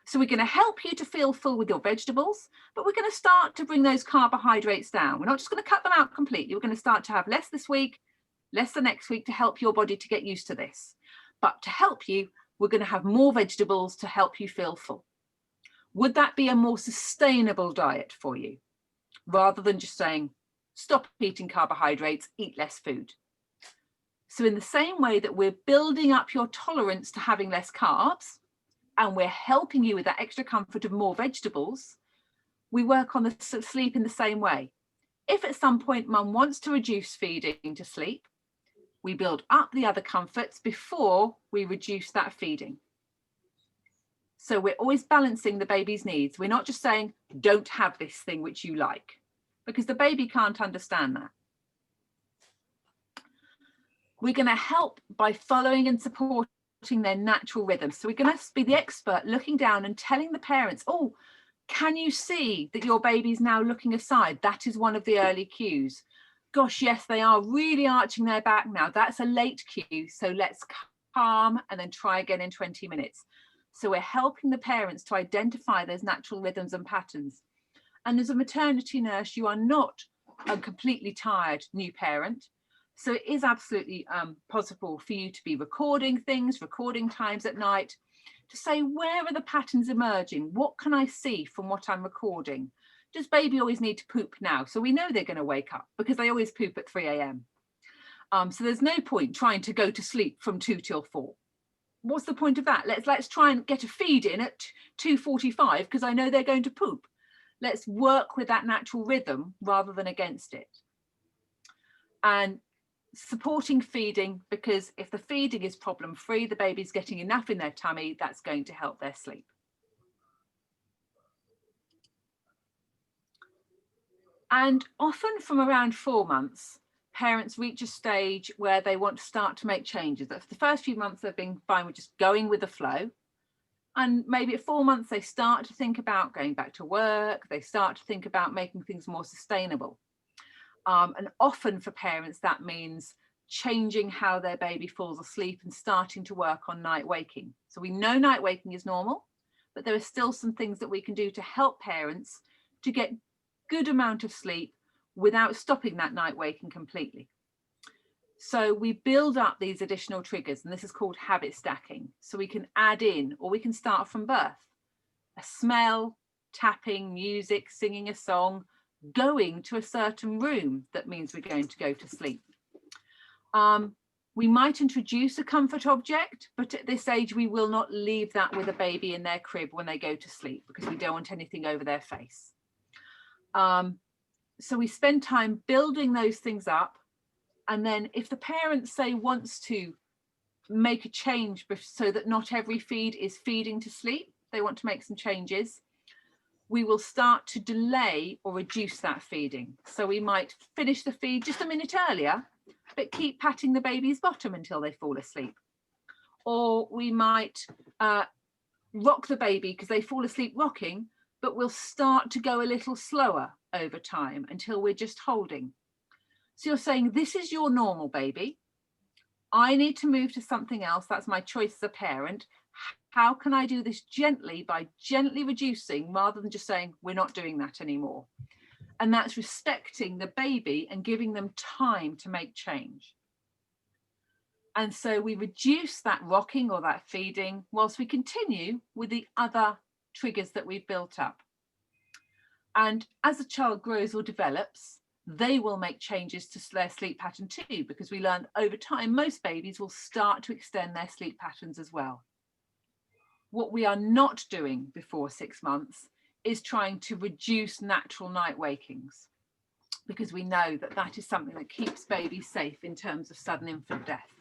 So we're going to help you to feel full with your vegetables, but we're going to start to bring those carbohydrates down. We're not just going to cut them out completely. We're going to start to have less this week, less the next week to help your body to get used to this. But to help you, we're going to have more vegetables to help you feel full. Would that be a more sustainable diet for you? Rather than just saying, stop eating carbohydrates, eat less food. So in the same way that we're building up your tolerance to having less carbs, and we're helping you with that extra comfort of more vegetables, we work on the sleep in the same way. If at some point mum wants to reduce feeding to sleep, we build up the other comforts before we reduce that feeding. So we're always balancing the baby's needs. We're not just saying, don't have this thing which you like, because the baby can't understand that. We're going to help by following and supporting their natural rhythms. So we're going to be the expert looking down and telling the parents, oh, can you see that your baby's now looking aside? That is one of the early cues. Gosh, yes, they are really arching their back now. That's a late cue. So let's calm and then try again in 20 minutes. So we're helping the parents to identify those natural rhythms and patterns. And as a maternity nurse, you are not a completely tired new parent. So it is absolutely possible for you to be recording things, recording times at night, to say, where are the patterns emerging? What can I see from what I'm recording? Does baby always need to poop now? So we know they're going to wake up because they always poop at 3 a.m. So there's no point trying to go to sleep from 2 till 4. What's the point of that? Let's try and get a feed in at 2:45 because I know they're going to poop. Let's work with that natural rhythm rather than against it. And supporting feeding, because if the feeding is problem-free, the baby's getting enough in their tummy, that's going to help their sleep. And often from around 4 months, parents reach a stage where they want to start to make changes. For the first few months, they've been fine with just going with the flow. And maybe at 4 months, they start to think about going back to work. They start to think about making things more sustainable. And often for parents, that means changing how their baby falls asleep and starting to work on night waking. So we know night waking is normal, but there are still some things that we can do to help parents to get good amount of sleep without stopping that night waking completely. So we build up these additional triggers, and this is called habit stacking. So we can add in, or we can start from birth, a smell, tapping, music, singing a song, going to a certain room that means we're going to go to sleep. We might introduce a comfort object, but at this age we will not leave that with a baby in their crib when they go to sleep, because we don't want anything over their face. So we spend time building those things up, and then if the parent, say, wants to make a change so that not every feed is feeding to sleep, they want to make some changes, we will start to delay or reduce that feeding. So we might finish the feed just a minute earlier, but keep patting the baby's bottom until they fall asleep. Or we might rock the baby because they fall asleep rocking, but we'll start to go a little slower over time until we're just holding. So you're saying, this is your normal baby. I need to move to something else. That's my choice as a parent. How can I do this gently, by gently reducing rather than just saying, we're not doing that anymore? And that's respecting the baby and giving them time to make change. And so we reduce that rocking or that feeding whilst we continue with the other triggers that we've built up. And as a child grows or develops, they will make changes to their sleep pattern too, because we learn over time most babies will start to extend their sleep patterns as well. What we are not doing before 6 months is trying to reduce natural night wakings, because we know that that is something that keeps babies safe in terms of sudden infant death.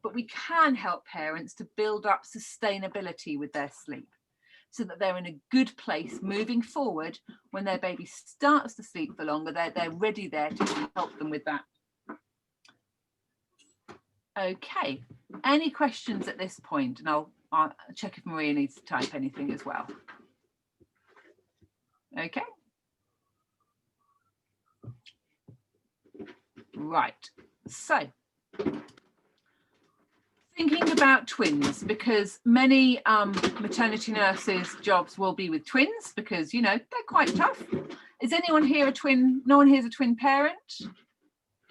But we can help parents to build up sustainability with their sleep, so that they're in a good place moving forward. When their baby starts to sleep for longer, they're ready there to help them with that. Okay, any questions at this point? And I'll check if Maria needs to type anything as well. Okay. Right, so thinking about twins, because many maternity nurses' jobs will be with twins, because, you know, they're quite tough. Is anyone here a twin? No one here is a twin parent?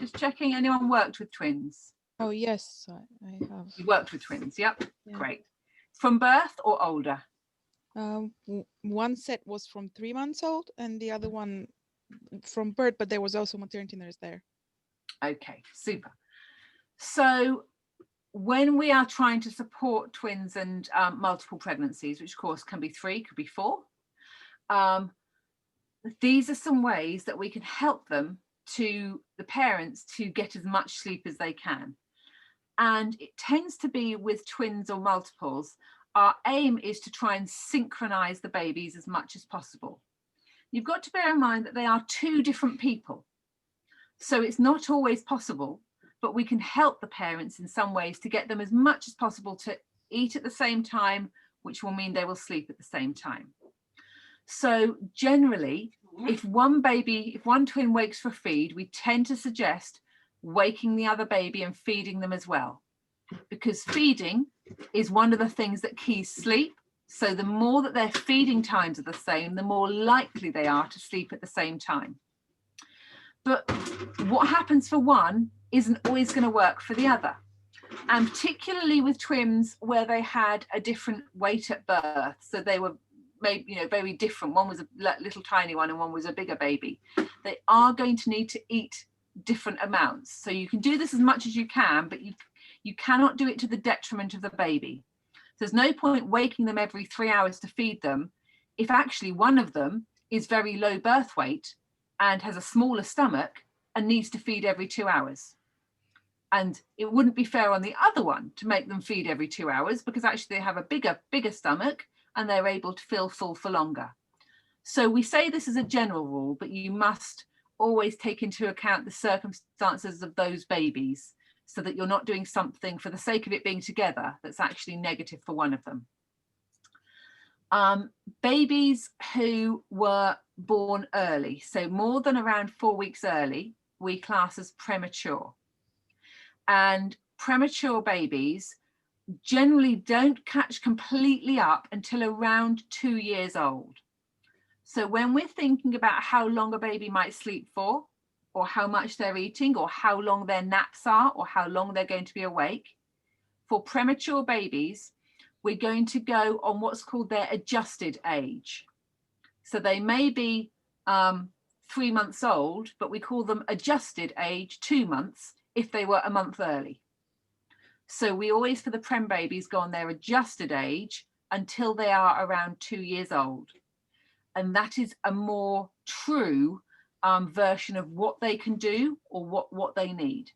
Just checking, anyone worked with twins? Oh, yes, I have. You worked with twins, yep, Yeah. Great. From birth or older? One set was from 3 months old and the other one from birth, but there was also maternity nurse there. Okay, super. So when we are trying to support twins and multiple pregnancies, which of course can be 3, could be 4, these are some ways that we can help them, to the parents, to get as much sleep as they can. And it tends to be with twins or multiples, our aim is to try and synchronize the babies as much as possible. You've got to bear in mind that they are 2 different people. So it's not always possible, but we can help the parents in some ways to get them as much as possible to eat at the same time, which will mean they will sleep at the same time. So generally, if one twin wakes for a feed, we tend to suggest waking the other baby and feeding them as well, because feeding is one of the things that keys sleep. So the more that their feeding times are the same, the more likely they are to sleep at the same time. But what happens for one isn't always going to work for the other. And particularly with twins where they had a different weight at birth, so they were maybe, you know, very different. One was a little tiny one and one was a bigger baby. They are going to need to eat different amounts. So you can do this as much as you can, but you cannot do it to the detriment of the baby. There's no point waking them every 3 hours to feed them if actually one of them is very low birth weight and has a smaller stomach and needs to feed every 2 hours. And it wouldn't be fair on the other one to make them feed every 2 hours, because actually they have a bigger stomach and they're able to feel full for longer. So we say this is a general rule, but you must always take into account the circumstances of those babies, so that you're not doing something for the sake of it being together that's actually negative for one of them. Babies who were born early, so more than around 4 weeks early, we class as premature. And premature babies generally don't catch completely up until around 2 years old. So when we're thinking about how long a baby might sleep for, or how much they're eating, or how long their naps are, or how long they're going to be awake, for premature babies, we're going to go on what's called their adjusted age. So they may be 3 months old, but we call them adjusted age 2 months if they were a month early. So we always, for the prem babies, go on their adjusted age until they are around 2 years old. And that is a more true version of what they can do, or what they need.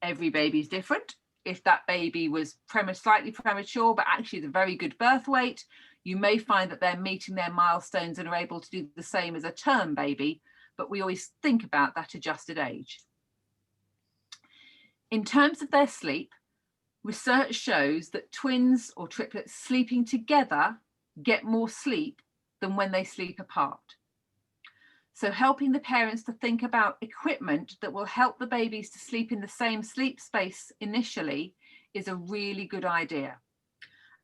Every baby is different. If that baby was slightly premature, but actually is a very good birth weight, you may find that they're meeting their milestones and are able to do the same as a term baby, but we always think about that adjusted age. In terms of their sleep, research shows that twins or triplets sleeping together get more sleep than when they sleep apart. So helping the parents to think about equipment that will help the babies to sleep in the same sleep space initially is a really good idea.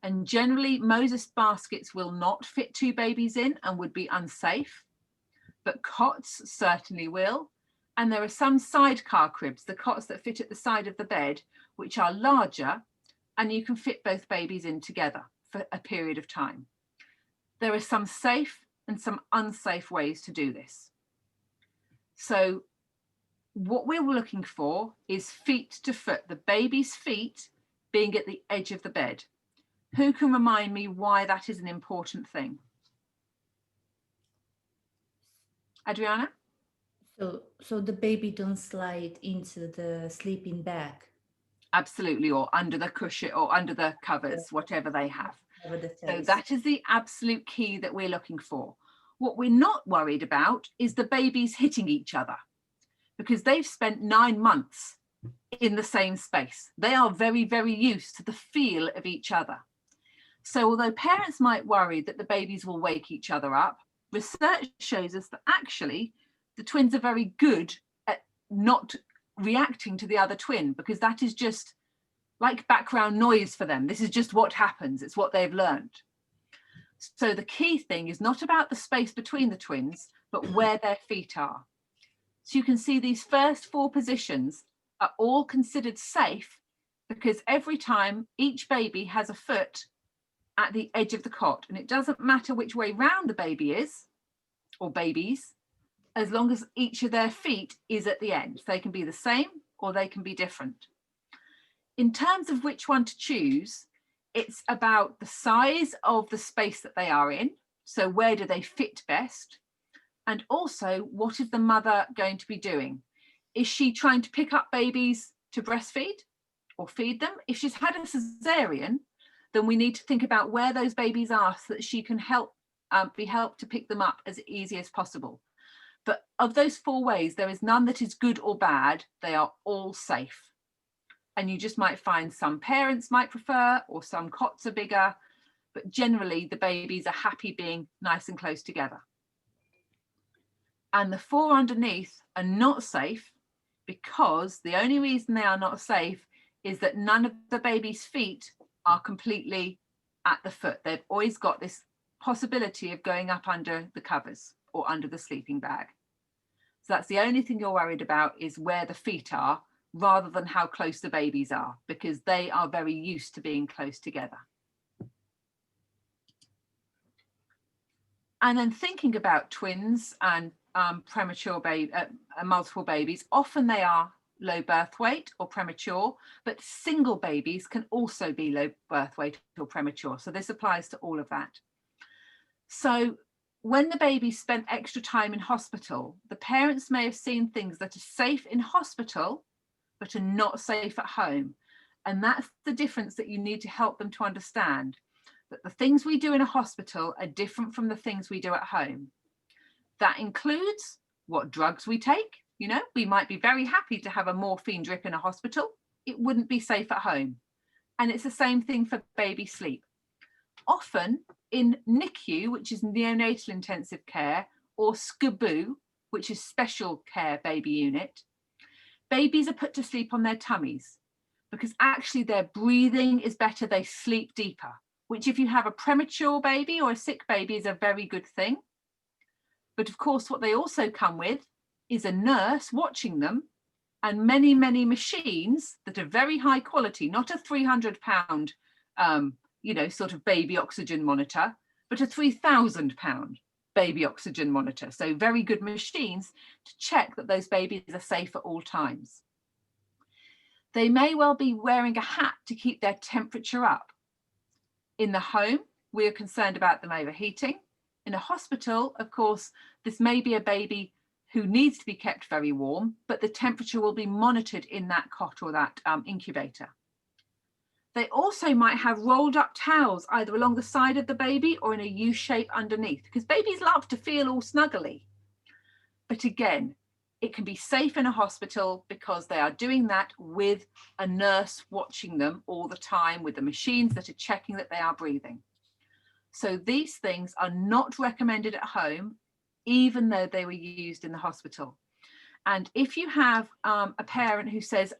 And generally, Moses baskets will not fit 2 babies in and would be unsafe, but cots certainly will. And there are some sidecar cribs, the cots that fit at the side of the bed, which are larger, and you can fit both babies in together for a period of time. There are some safe and some unsafe ways to do this. So what we're looking for is feet to foot, the baby's feet being at the edge of the bed. Who can remind me why that is an important thing? Adriana? So the baby don't slide into the sleeping bag. Absolutely, or under the cushion or under the covers, whatever they have. So that is the absolute key that we're looking for. What we're not worried about is the babies hitting each other, because they've spent 9 months in the same space. They are very, very used to the feel of each other. So although parents might worry that the babies will wake each other up, research shows us that actually the twins are very good at not reacting to the other twin, because that is just like background noise for them. This is just what happens. It's what they've learned. So the key thing is not about the space between the twins, but where their feet are. So you can see these first 4 positions are all considered safe, because every time each baby has a foot at the edge of the cot, and it doesn't matter which way round the baby is, or babies, as long as each of their feet is at the end. They can be the same or they can be different. In terms of which one to choose, it's about the size of the space that they are in. So where do they fit best? And also, what is the mother going to be doing? Is she trying to pick up babies to breastfeed or feed them? If she's had a cesarean, then we need to think about where those babies are so that she can be helped to pick them up as easy as possible. But of those 4 ways, there is none that is good or bad. They are all safe. And you just might find some parents might prefer, or some cots are bigger, but generally the babies are happy being nice and close together. And the 4 underneath are not safe, because the only reason they are not safe is that none of the baby's feet are completely at the foot. They've always got this possibility of going up under the covers or under the sleeping bag. So that's the only thing you're worried about, is where the feet are, rather than how close the babies are, because they are very used to being close together. And then thinking about twins and premature multiple babies, often they are low birth weight or premature, but single babies can also be low birth weight or premature. So this applies to all of that. So when the baby spent extra time in hospital, the parents may have seen things that are safe in hospital, but are not safe at home. And that's the difference that you need to help them to understand, that the things we do in a hospital are different from the things we do at home. That includes what drugs we take. You know, we might be very happy to have a morphine drip in a hospital. It wouldn't be safe at home. And it's the same thing for baby sleep. Often in NICU, which is neonatal intensive care, or SCBU, which is special care baby unit, babies are put to sleep on their tummies because actually their breathing is better, they sleep deeper, which if you have a premature baby or a sick baby is a very good thing. But of course, what they also come with is a nurse watching them and many, many machines that are very high quality, not a £300, you know, sort of baby oxygen monitor, but a £3,000 baby oxygen monitor. So very good machines to check that those babies are safe at all times. They may well be wearing a hat to keep their temperature up. In the home, we are concerned about them overheating. In a hospital, of course, this may be a baby who needs to be kept very warm, but the temperature will be monitored in that cot or that incubator. They also might have rolled up towels either along the side of the baby or in a U shape underneath, because babies love to feel all snuggly. But again, it can be safe in a hospital because they are doing that with a nurse watching them all the time with the machines that are checking that they are breathing. So these things are not recommended at home, even though they were used in the hospital. And if you have a parent who says,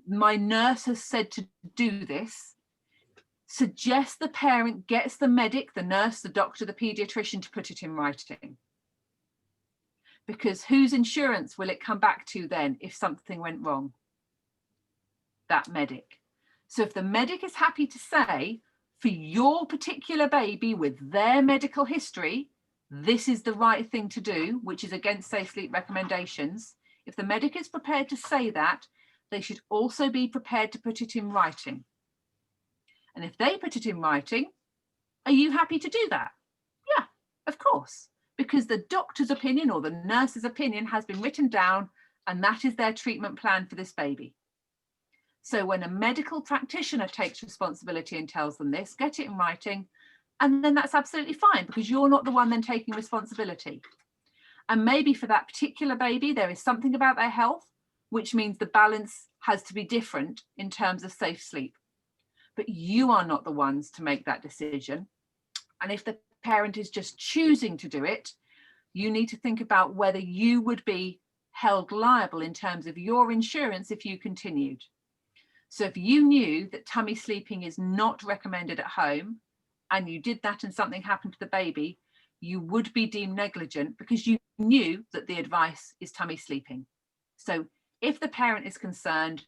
my nurse has said to do this, suggest the parent gets the medic, the nurse, the doctor, the pediatrician to put it in writing. Because whose insurance will it come back to then if something went wrong? That medic. So if the medic is happy to say, for your particular baby with their medical history, this is the right thing to do, which is against safe sleep recommendations. If the medic is prepared to say that, they should also be prepared to put it in writing. And if they put it in writing, are you happy to do that? Yeah, of course, because the doctor's opinion or the nurse's opinion has been written down, and that is their treatment plan for this baby. So when a medical practitioner takes responsibility and tells them this, get it in writing, and then that's absolutely fine because you're not the one then taking responsibility. And maybe for that particular baby, there is something about their health, which means the balance has to be different in terms of safe sleep. But you are not the ones to make that decision. And if the parent is just choosing to do it, you need to think about whether you would be held liable in terms of your insurance if you continued. So if you knew that tummy sleeping is not recommended at home and you did that and something happened to the baby, you would be deemed negligent because you knew that the advice is tummy sleeping. So if the parent is concerned,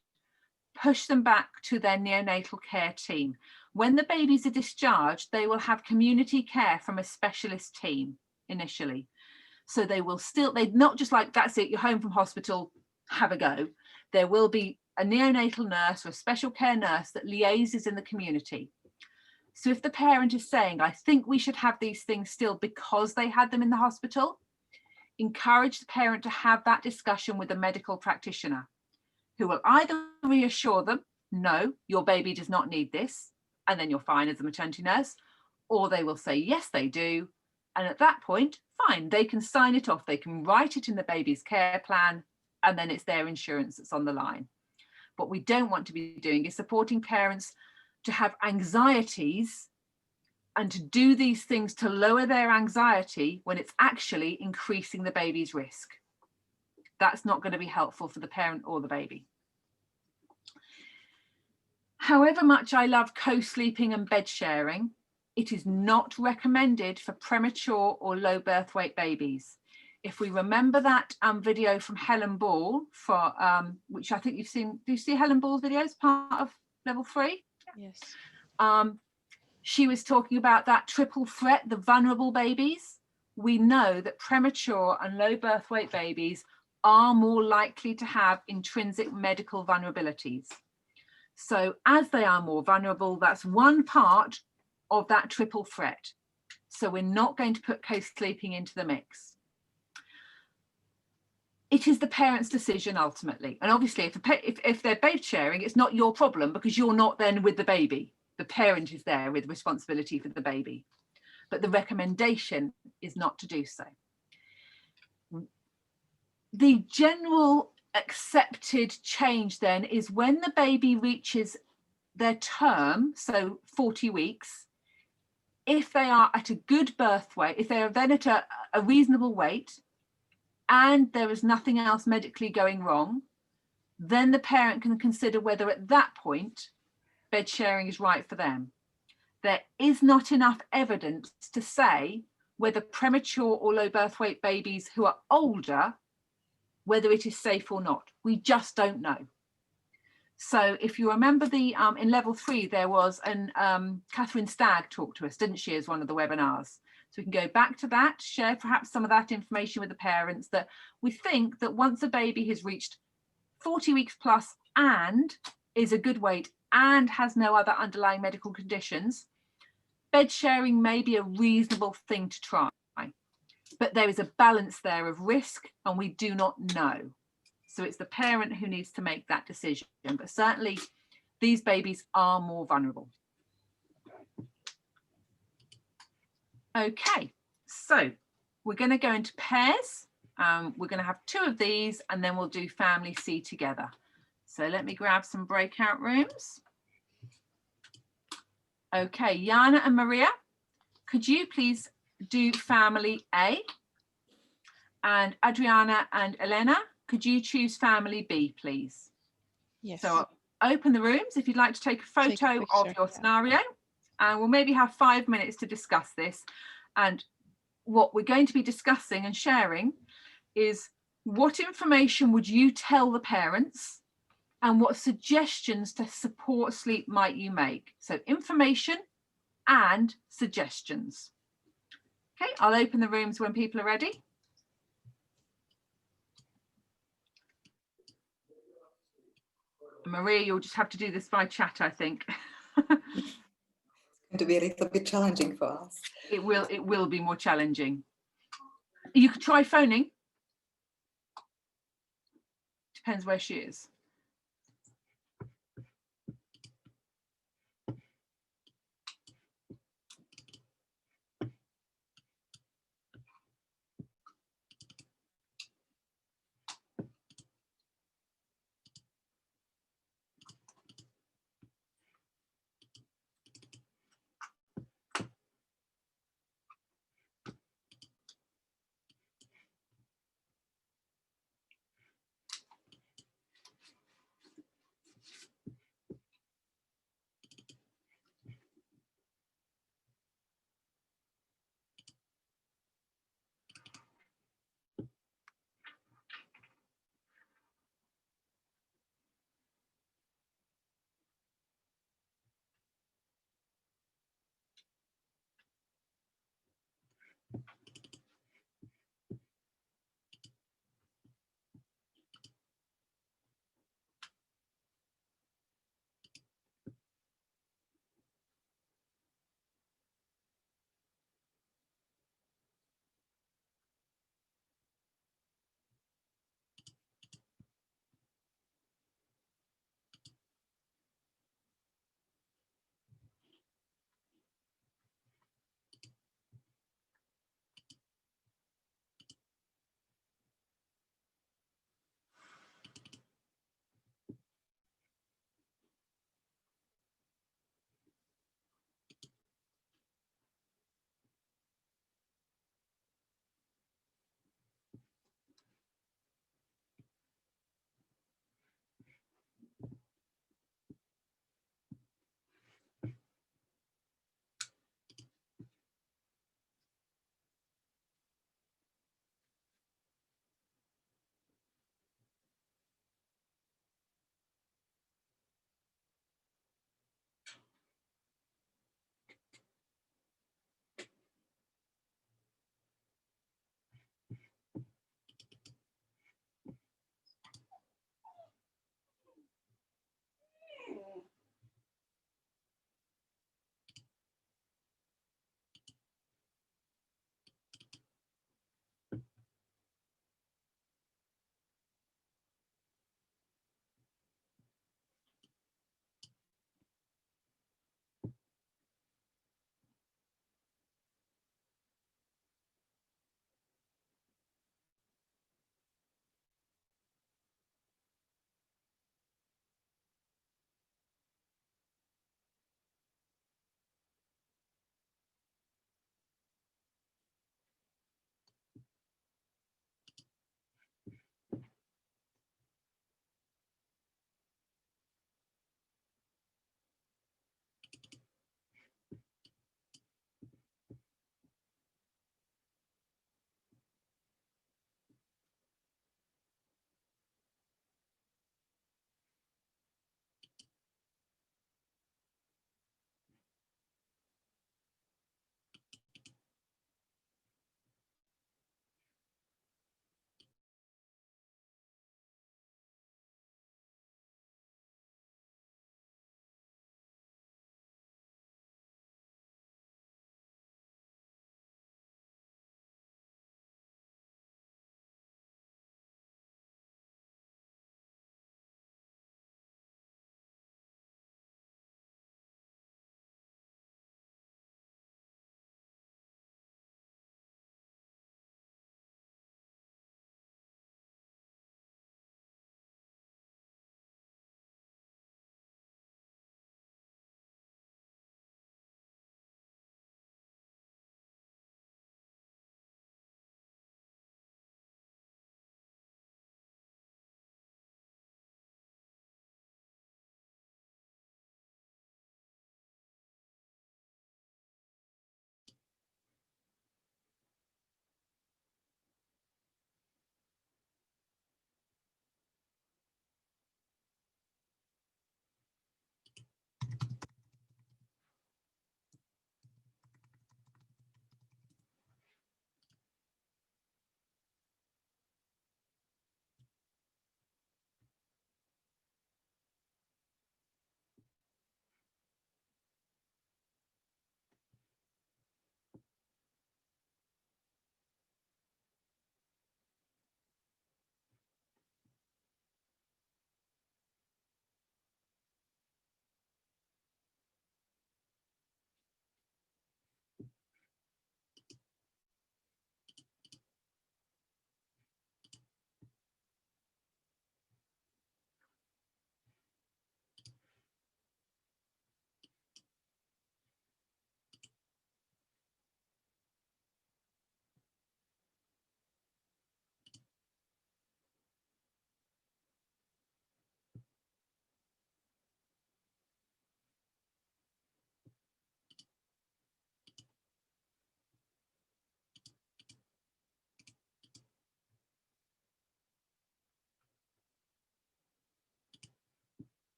push them back to their neonatal care team. When the babies are discharged, they will have community care from a specialist team initially. So they will still, they're not just like, that's it, you're home from hospital, have a go. There will be a neonatal nurse or a special care nurse that liaises in the community. So if the parent is saying, I think we should have these things still because they had them in the hospital, encourage the parent to have that discussion with a medical practitioner who will either reassure them, no, your baby does not need this, and then you're fine as a maternity nurse, or they will say, yes, they do. And at that point, fine, they can sign it off. They can write it in the baby's care plan, and then it's their insurance that's on the line. What we don't want to be doing is supporting parents to have anxieties and to do these things to lower their anxiety when it's actually increasing the baby's risk. That's not going to be helpful for the parent or the baby. However much I love co-sleeping and bed sharing, it is not recommended for premature or low birth weight babies. If we remember that video from Helen Ball, for which I think you've seen, do you see Helen Ball's videos, part of level 3? Yes. She was talking about that triple threat, the vulnerable babies. We know that premature and low birth weight babies are more likely to have intrinsic medical vulnerabilities. So as they are more vulnerable, that's one part of that triple threat. So we're not going to put co-sleeping into the mix. It is the parent's decision ultimately. And obviously if they're bed sharing, it's not your problem because you're not then with the baby. The parent is there with responsibility for the baby. But the recommendation is not to do so. The general accepted change then is when the baby reaches their term, so 40 weeks, if they are at a good birth weight, if they are then at a reasonable weight and there is nothing else medically going wrong, then the parent can consider whether at that point bed sharing is right for them. There is not enough evidence to say whether premature or low birth weight babies who are older, whether it is safe or not. We just don't know. So if you remember the in level 3, there was Catherine Stagg talked to us, didn't she, as one of the webinars. So we can go back to that, share perhaps some of that information with the parents, that we think that once a baby has reached 40 weeks plus and is a good weight and has no other underlying medical conditions, bed sharing may be a reasonable thing to try. But there is a balance there of risk and we do not know. So it's the parent who needs to make that decision. But certainly these babies are more vulnerable. Okay, so we're going to go into pairs. We're going to have 2 of these and then we'll do family C together. So let me grab some breakout rooms. Okay, Jana and Maria, could you please do family A? And Adriana and Elena, could you choose family B, please? Yes. So open the rooms if you'd like to take a photo of your scenario, and we'll maybe have 5 minutes to discuss this. And what we're going to be discussing and sharing is what information would you tell the parents and what suggestions to support sleep might you make? So information and suggestions. Okay, I'll open the rooms when people are ready. Maria, you'll just have to do this by chat, I think. It's going to be a little bit challenging for us. It will be more challenging. You could try phoning. Depends where she is.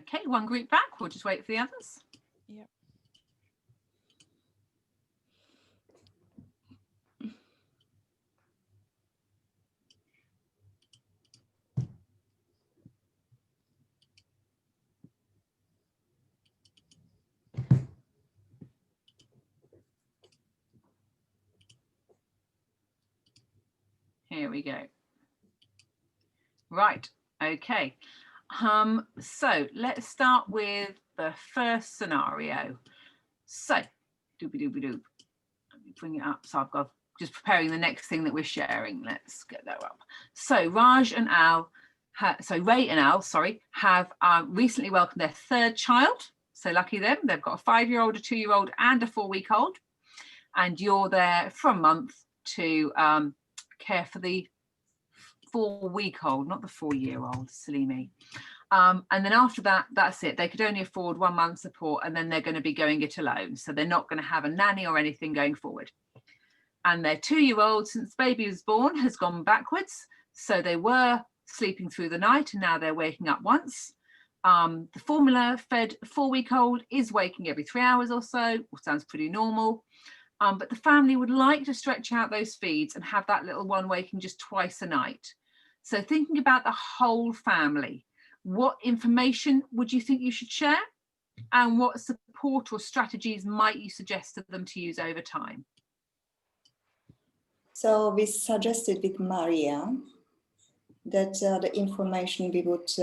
Okay, one group back. We'll just wait for the others. Yeah. Here we go. Right, okay. So let's start with the first scenario. So, doobie-doobie-doop. Let me bring it up. So I've got just preparing the next thing that we're sharing. Let's get that up. So Ray and Al, have recently welcomed their third child. So lucky them. They've got a 5-year-old, a 2-year-old, and a 4-week-old. And you're there for a month to care for the 4-week-old, not the 4-year-old, silly me. And then after that, that's it. They could only afford 1 month's support, and then they're going to be going it alone. So they're not going to have a nanny or anything going forward. And their 2-year-old, since baby was born, has gone backwards. So they were sleeping through the night, and now they're waking up once. The formula-fed 4-week-old is waking every 3 hours or so, which sounds pretty normal. But the family would like to stretch out those feeds and have that little one waking just twice a night. So thinking about the whole family, what information would you think you should share? And what support or strategies might you suggest to them to use over time? So we suggested with Maria that the information we would say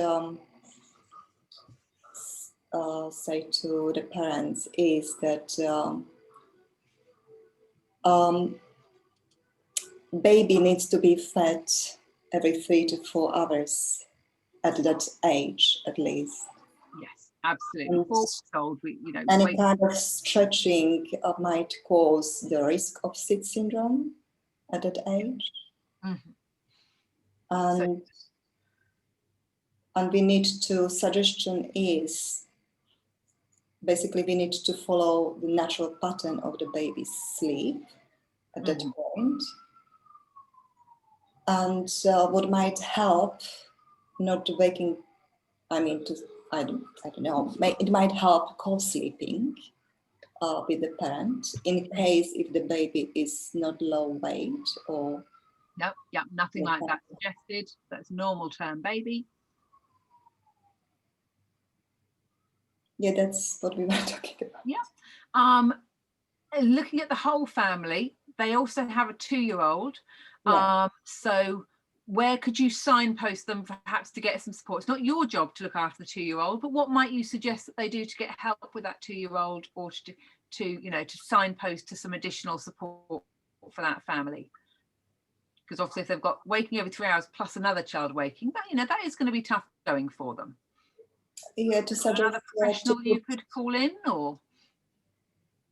to the parents is that baby needs to be fed every 3 to 4 hours at that age, at least. Yes, absolutely. 4 weeks old, any kind of stretching might cause the risk of SIDS syndrome at that age. Mm-hmm. And we need to, suggestion is, basically we need to follow the natural pattern of the baby's sleep at that point. And what might help, not waking, I don't know, it might help co-sleeping with the parent in case if the baby is not low weight or... No, yeah, nothing like that suggested. That's normal term baby. Yeah, that's what we were talking about. Yeah. Looking at the whole family, they also have a 2-year-old. Yeah. So where could you signpost them perhaps to get some support? It's not your job to look after the 2-year-old, but what might you suggest that they do to get help with that 2-year-old, or to signpost to some additional support for that family? Because obviously if they've got waking every 3 hours plus another child waking, that is going to be tough going for them. Yeah, to suggest another professional you could call in, or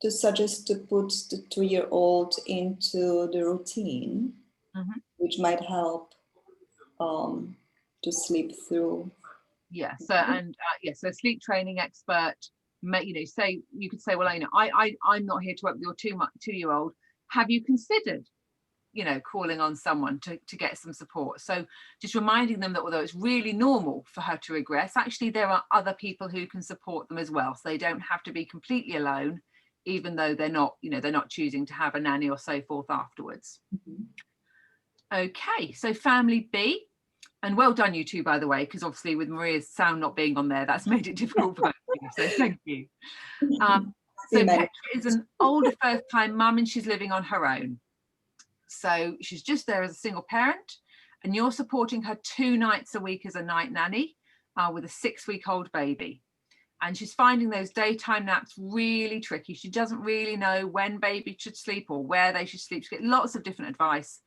to suggest to put the 2-year-old into the routine, which might help to sleep through. Yeah. So so sleep training expert. You could say, well, I'm not here to work with your 2-year-old. Have you considered, calling on someone to get some support? So just reminding them that although it's really normal for her to regress, actually there are other people who can support them as well. So they don't have to be completely alone, even though they're not choosing to have a nanny or so forth afterwards. Okay, so family B, and well done you two, by the way, because obviously with Maria's sound not being on there, that's made it difficult for you, so thank you. So Petra is an older first-time mum and she's living on her own. So she's just there as a single parent, and you're supporting her 2 nights a week as a night nanny with a 6-week-old baby. And she's finding those daytime naps really tricky. She doesn't really know when baby should sleep or where they should sleep. She gets lots of different advice.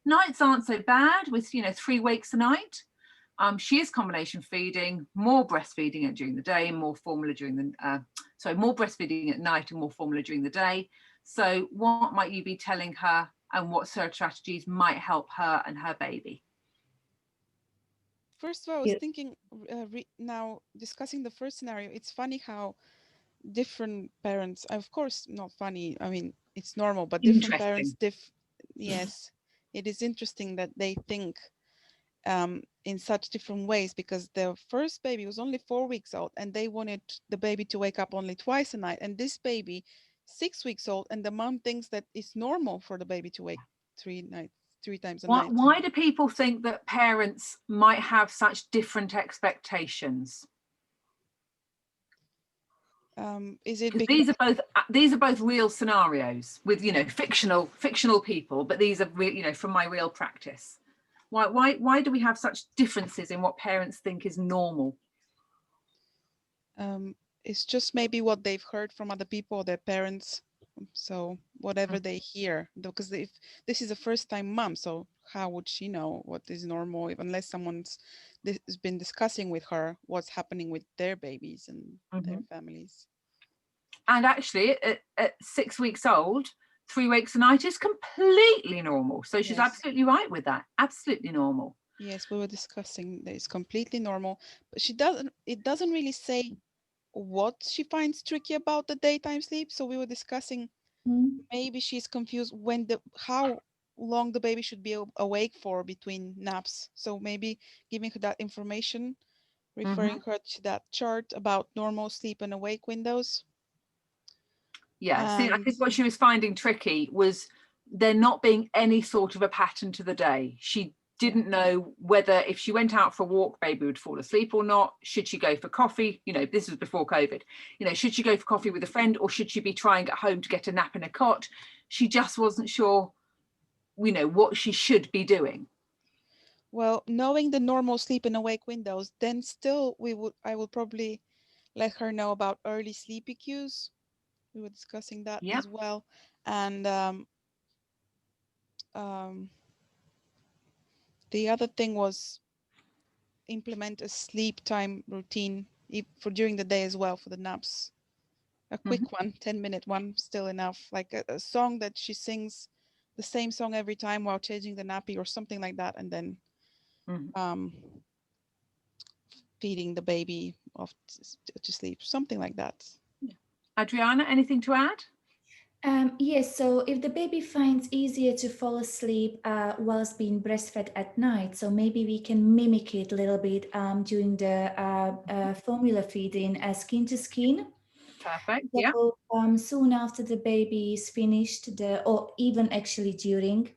Nights aren't so bad with 3 wakes a night. She is combination feeding, more breastfeeding during the day, more formula during the more breastfeeding at night and more formula during the day. So what might you be telling her, and what sort of strategies might help her and her baby? First of all, I was thinking, now discussing the first scenario, it's funny how different parents, of course, not funny, I mean, it's normal, but different parents, yes, it is interesting that they think in such different ways, because the first baby was only 4 weeks old and they wanted the baby to wake up only twice a night, and this baby 6 weeks old, and the mom thinks that it's normal for the baby to wake 3 times a night. Why do people think that parents might have such different expectations? Is it Because because these are both real scenarios with, you know, fictional people, but these are you know, from my real practice. Why do we have such differences in what parents think is normal? it's just maybe what they've heard from other people, their parents. So whatever they hear, because if this is a first-time mom, so how would she know what is normal unless someone's has been discussing with her what's happening with their babies and their families. And actually, at 6 weeks old, 3 weeks a night is completely normal. So she's absolutely right with that. Absolutely normal. Yes, we were discussing that it's completely normal, but it doesn't really say what she finds tricky about the daytime sleep. So we were discussing maybe she's confused how long the baby should be awake for between naps. So maybe giving her that information, referring her to that chart about normal sleep and awake windows. Yeah, see, I think what she was finding tricky was there not being any sort of a pattern to the day. She didn't know whether if she went out for a walk, baby would fall asleep or not. Should she go for coffee? You know, this was before COVID. You know, should she go for coffee with a friend, or should she be trying at home to get a nap in a cot? She just wasn't sure, you know, what she should be doing. Well, knowing the normal sleep and awake windows, then still I will probably let her know about early sleepy cues. We were discussing that as well. And the other thing was implement a sleep time routine for during the day as well for the naps. A quick one, 10-minute one, still enough. Like a song that she sings the same song every time while changing the nappy or something like that, and then feeding the baby off to sleep, something like that. Adriana, anything to add? Yes, so if the baby finds easier to fall asleep whilst being breastfed at night, so maybe we can mimic it a little bit during the formula feeding skin to skin. Perfect. So, soon after the baby is finished, or even actually during,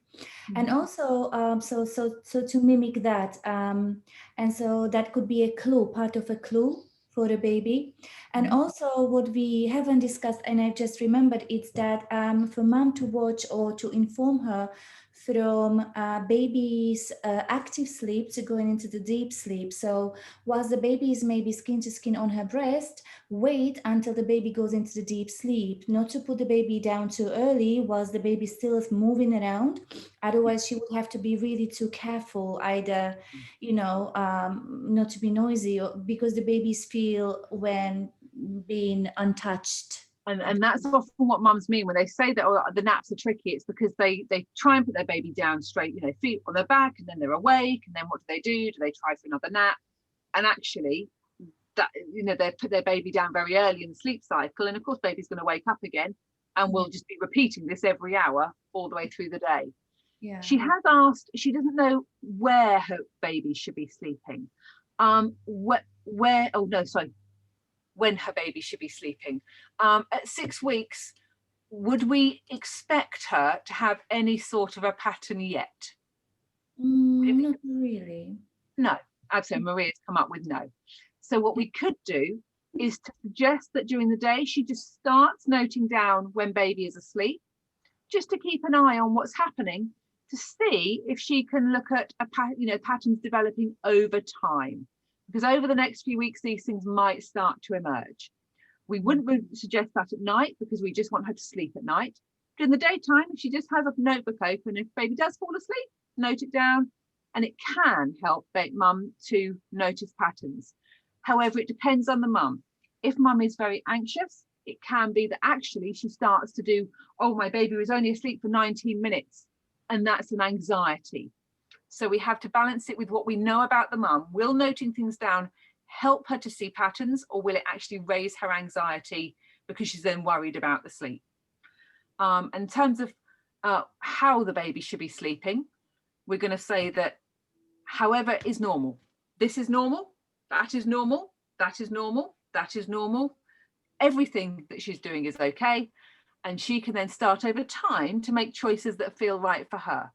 and also so to mimic that, and so that could be a clue, part of a clue for the baby. And also what we haven't discussed, and I've just remembered, it's that for mom to watch or to inform her from baby's active sleep to going into the deep sleep. So whilst the baby is maybe skin to skin on her breast, wait until the baby goes into the deep sleep, not to put the baby down too early whilst the baby still is moving around. Otherwise she would have to be really too careful, either, you know, not to be noisy, or because the babies feel when being untouched. And that's often what mums mean when they say that the naps are tricky. It's because they try and put their baby down straight, you know, feet on their back, and then they're awake, and then what do? Do they try for another nap? And actually, that, you know, they put their baby down very early in the sleep cycle, and of course baby's going to wake up again, and we'll just be repeating this every hour all the way through the day. She has asked, she doesn't know where her baby should be sleeping, when her baby should be sleeping. At 6 weeks, would we expect her to have any sort of a pattern yet? Not really. No, absolutely. Maria's come up with no. So what we could do is to suggest that during the day she just starts noting down when baby is asleep, just to keep an eye on what's happening, to see if she can look at patterns developing over time. Because over the next few weeks, these things might start to emerge. We wouldn't suggest that at night, because we just want her to sleep at night. But in the daytime, if she just has a notebook open, if baby does fall asleep, note it down, and it can help mum to notice patterns. However, it depends on the mum. If mum is very anxious, it can be that actually she starts to do, oh, my baby was only asleep for 19 minutes, and that's an anxiety. So we have to balance it with what we know about the mum. Will noting things down help her to see patterns, or will it actually raise her anxiety because she's then worried about the sleep? In terms of how the baby should be sleeping, we're going to say that however is normal. This is normal, that is normal, that is normal, that is normal. Everything that she's doing is okay. And she can then start over time to make choices that feel right for her.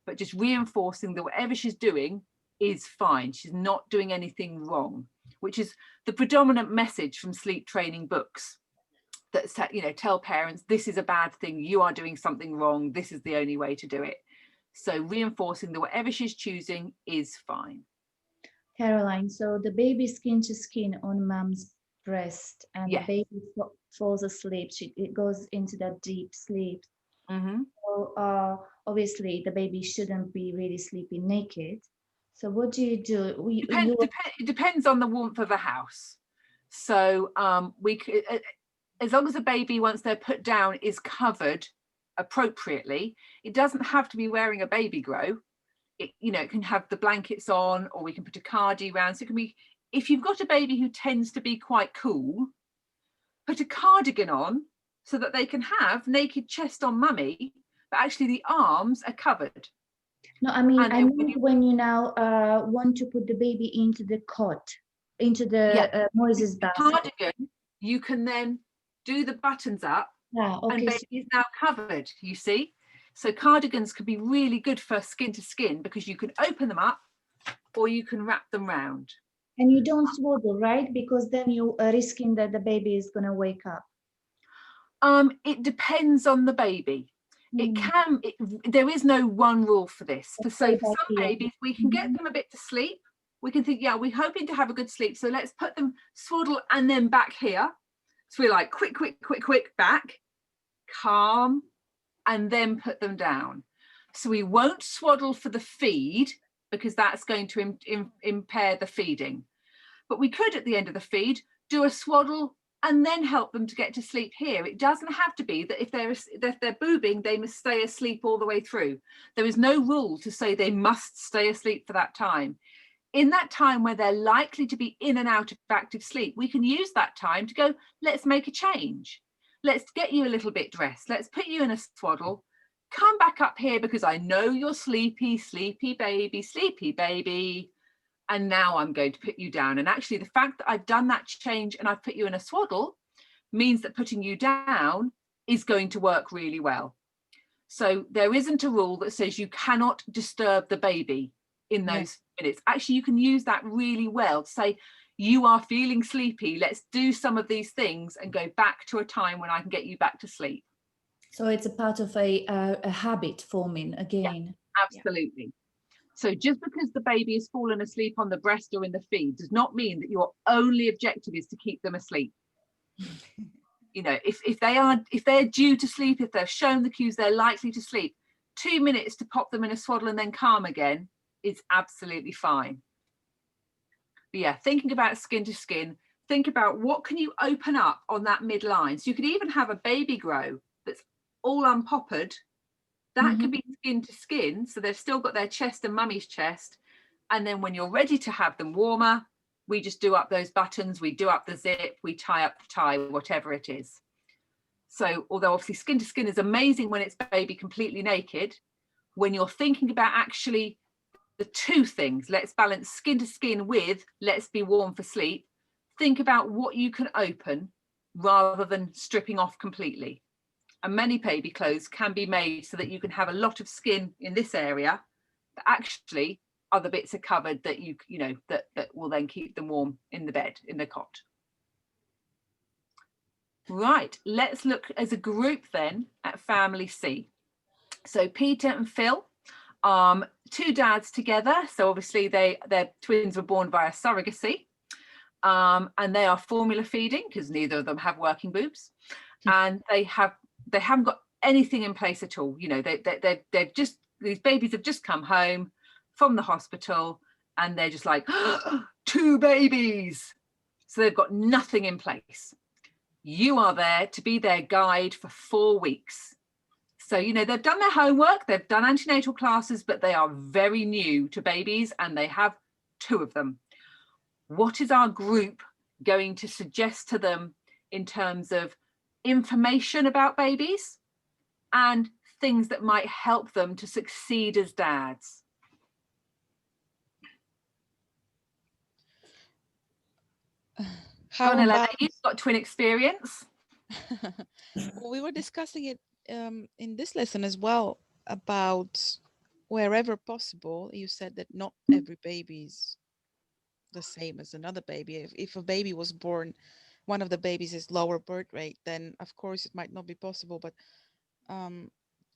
But just reinforcing that whatever she's doing is fine. She's not doing anything wrong, which is the predominant message from sleep training books that, you know, tell parents this is a bad thing, you are doing something wrong, this is the only way to do it. So reinforcing that whatever she's choosing is fine. Caroline, so the baby skin to skin on mom's breast, and Yes. the baby falls asleep. It goes into that deep sleep. Mm-hmm. So obviously the baby shouldn't be really sleeping naked. So what do you do? It depends on the warmth of the house. So as long as the baby, once they're put down, is covered appropriately, it doesn't have to be wearing a baby grow. It, you know, it can have the blankets on, or we can put a cardi around. So it can be, if you've got a baby who tends to be quite cool, put a cardigan on so that they can have naked chest on mummy, but actually the arms are covered. No, I mean, I mean when you now want to put the baby into the cot, into the Moses basket. Cardigan, you can then do the buttons up, and baby is now covered, you see. So cardigans can be really good for skin to skin because you can open them up or you can wrap them round. And you don't swaddle, right? Because then you are risking that the baby is going to wake up. It depends on the baby. It can, there is no one rule for this. For some babies, we can get them a bit to sleep. We can think, yeah, we're hoping to have a good sleep, so let's put them swaddle and then back here. So we're like quick, back, calm, and then put them down. So we won't swaddle for the feed because that's going to impair the feeding. But we could, at the end of the feed, do a swaddle and then help them to get to sleep here. It doesn't have to be that if they're boobing, they must stay asleep all the way through. There is no rule to say they must stay asleep for that time. In that time where they're likely to be in and out of active sleep, we can use that time to go, let's make a change. Let's get you a little bit dressed. Let's put you in a swaddle. Come back up here because I know you're sleepy, sleepy baby. And now I'm going to put you down. And actually the fact that I've done that change and I've put you in a swaddle means that putting you down is going to work really well. So there isn't a rule that says you cannot disturb the baby in those minutes. Actually, you can use that really well to say, you are feeling sleepy, let's do some of these things and go back to a time when I can get you back to sleep. So it's a part of a habit forming again. Yeah, absolutely. Yeah. So just because the baby has fallen asleep on the breast or in the feed does not mean that your only objective is to keep them asleep. You know, if they're due to sleep, if they've shown the cues they're likely to sleep, 2 minutes to pop them in a swaddle and then calm again is absolutely fine. But yeah, thinking about skin to skin, think about what can you open up on that midline. So you could even have a baby grow that's all unpoppered. That could be skin to skin. So they've still got their chest and mummy's chest. And then when you're ready to have them warmer, we just do up those buttons, we do up the zip, we tie up the tie, whatever it is. So although obviously skin to skin is amazing when it's baby completely naked, when you're thinking about actually the two things, let's balance skin to skin with let's be warm for sleep, think about what you can open rather than stripping off completely. And many baby clothes can be made so that you can have a lot of skin in this area, but actually other bits are covered that you know that will then keep them warm in the bed, in the cot. Right, let's look as a group then at family C. So Peter and Phil, two dads together. So obviously their twins were born via surrogacy, and they are formula feeding because neither of them have working boobs, and they haven't got anything in place at all. You know, they've just, these babies have just come home from the hospital and they're just like, 2 babies. So they've got nothing in place. You are there to be their guide for 4 weeks. So, you know, they've done their homework, they've done antenatal classes, but they are very new to babies and they have 2 of them. What is our group going to suggest to them in terms of information about babies and things that might help them to succeed as dads? How Go on, Elena, about you've got twin experience. well, we were discussing it in this lesson as well about wherever possible. You said that not every baby is the same as another baby. If a baby was born, one of the babies is lower birth rate, then of course it might not be possible. But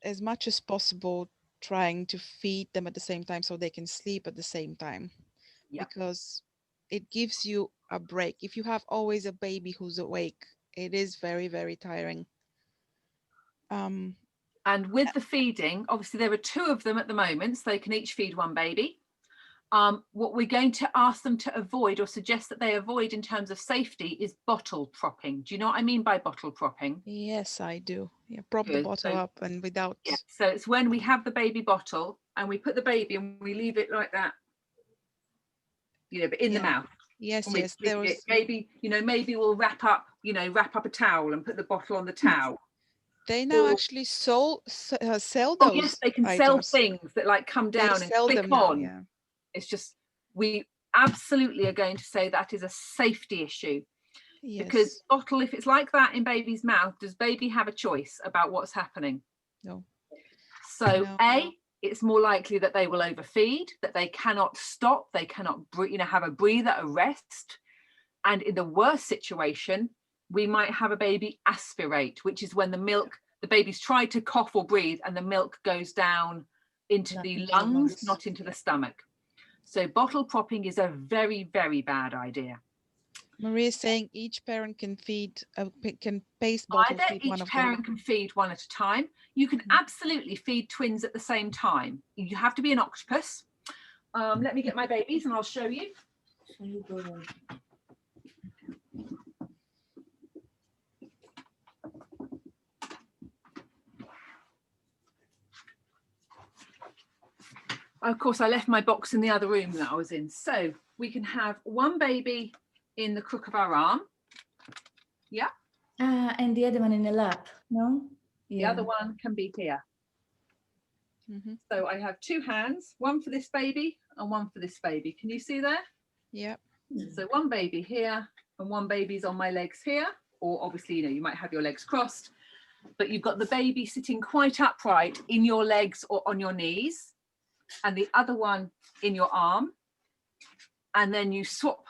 as much as possible, trying to feed them at the same time so they can sleep at the same time, because it gives you a break. If you have always a baby who's awake, it is very, very tiring. And with the feeding, obviously there are 2 of them at the moment, so they can each feed 1 baby. What we're going to ask them to avoid or suggest that they avoid in terms of safety is bottle propping. Do you know what I mean by bottle propping? Yes, I do. Yeah, prop the Good. bottle up and without. Yeah, so it's when we have the baby bottle and we put the baby and we leave it like that, you know, but in the mouth. Yes, And we yes. flip it. Maybe, you know, maybe we'll wrap up a towel and put the bottle on the towel. They now actually sell Oh, those. yes, they can items. sell things that like come down They and sell click them now, on. yeah. It's just, we absolutely are going to say that is a safety issue. Yes. Because bottle, if it's like that in baby's mouth, does baby have a choice about what's happening? No. So No. It's more likely that they will overfeed, that they cannot stop, they cannot have a breather, a rest. And in the worst situation, we might have a baby aspirate, which is when the baby's tried to cough or breathe and the milk goes down into the lungs, not into the stomach. So bottle propping is a very, very bad idea. Maria is saying each parent can paste bottle Either feed one of each parent them. can feed 1 at a time. You can absolutely feed twins at the same time. You have to be an octopus. Let me get my babies and I'll show you. Of course, I left my box in the other room that I was in. So we can have 1 baby in the crook of our arm. Yeah. And the other one in the lap, no? The other one can be here. So I have 2 hands, 1 for this baby and 1 for this baby. Can you see there? Yeah. So 1 baby here and 1 baby's on my legs here. Or obviously, you know, you might have your legs crossed, but you've got the baby sitting quite upright in your legs or on your knees, and the other one in your arm. And then you swap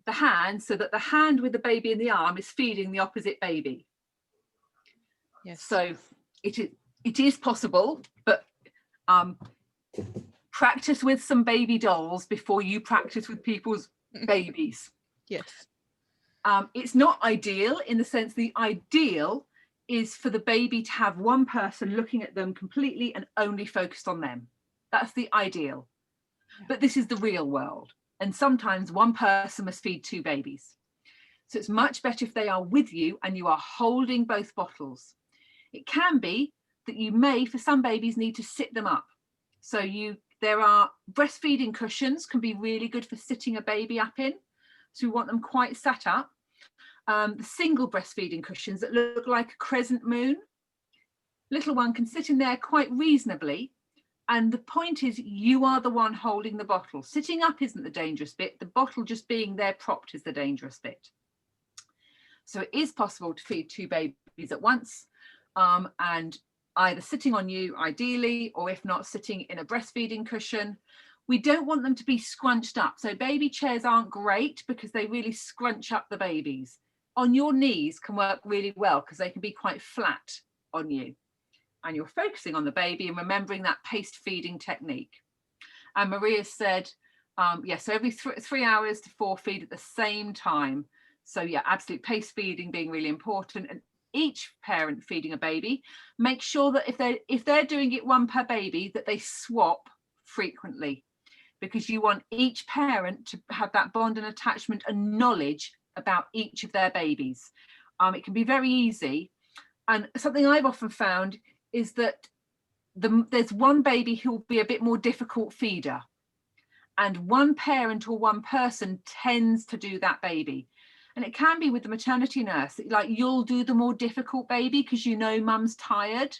the hand so that the hand with the baby in the arm is feeding the opposite baby. Yes. So it is possible, but practice with some baby dolls before you practice with people's babies. Yes. It's not ideal in the sense the ideal is for the baby to have 1 person looking at them completely and only focused on them. That's the ideal. Yeah. But this is the real world. And sometimes 1 person must feed 2 babies. So it's much better if they are with you and you are holding both bottles. It can be that you may, for some babies, need to sit them up. So there are breastfeeding cushions can be really good for sitting a baby up in. So we want them quite sat up. The single breastfeeding cushions that look like a crescent moon. Little one can sit in there quite reasonably. And the point is you are the one holding the bottle. Sitting up isn't the dangerous bit. The bottle just being there propped is the dangerous bit. So it is possible to feed 2 babies at once, and either sitting on you ideally, or if not, sitting in a breastfeeding cushion. We don't want them to be scrunched up. So baby chairs aren't great because they really scrunch up the babies. On your knees can work really well because they can be quite flat on you. And you're focusing on the baby and remembering that paced feeding technique. And Maria said, so every 3 hours to 4 feed at the same time. So yeah, absolute pace feeding being really important. And each parent feeding a baby, make sure that if they're doing it 1 per baby, that they swap frequently, because you want each parent to have that bond and attachment and knowledge about each of their babies. It can be very easy. And something I've often found is that there's 1 baby who will be a bit more difficult feeder, and 1 parent or 1 person tends to do that baby. And it can be with the maternity nurse, like you'll do the more difficult baby because you know mum's tired.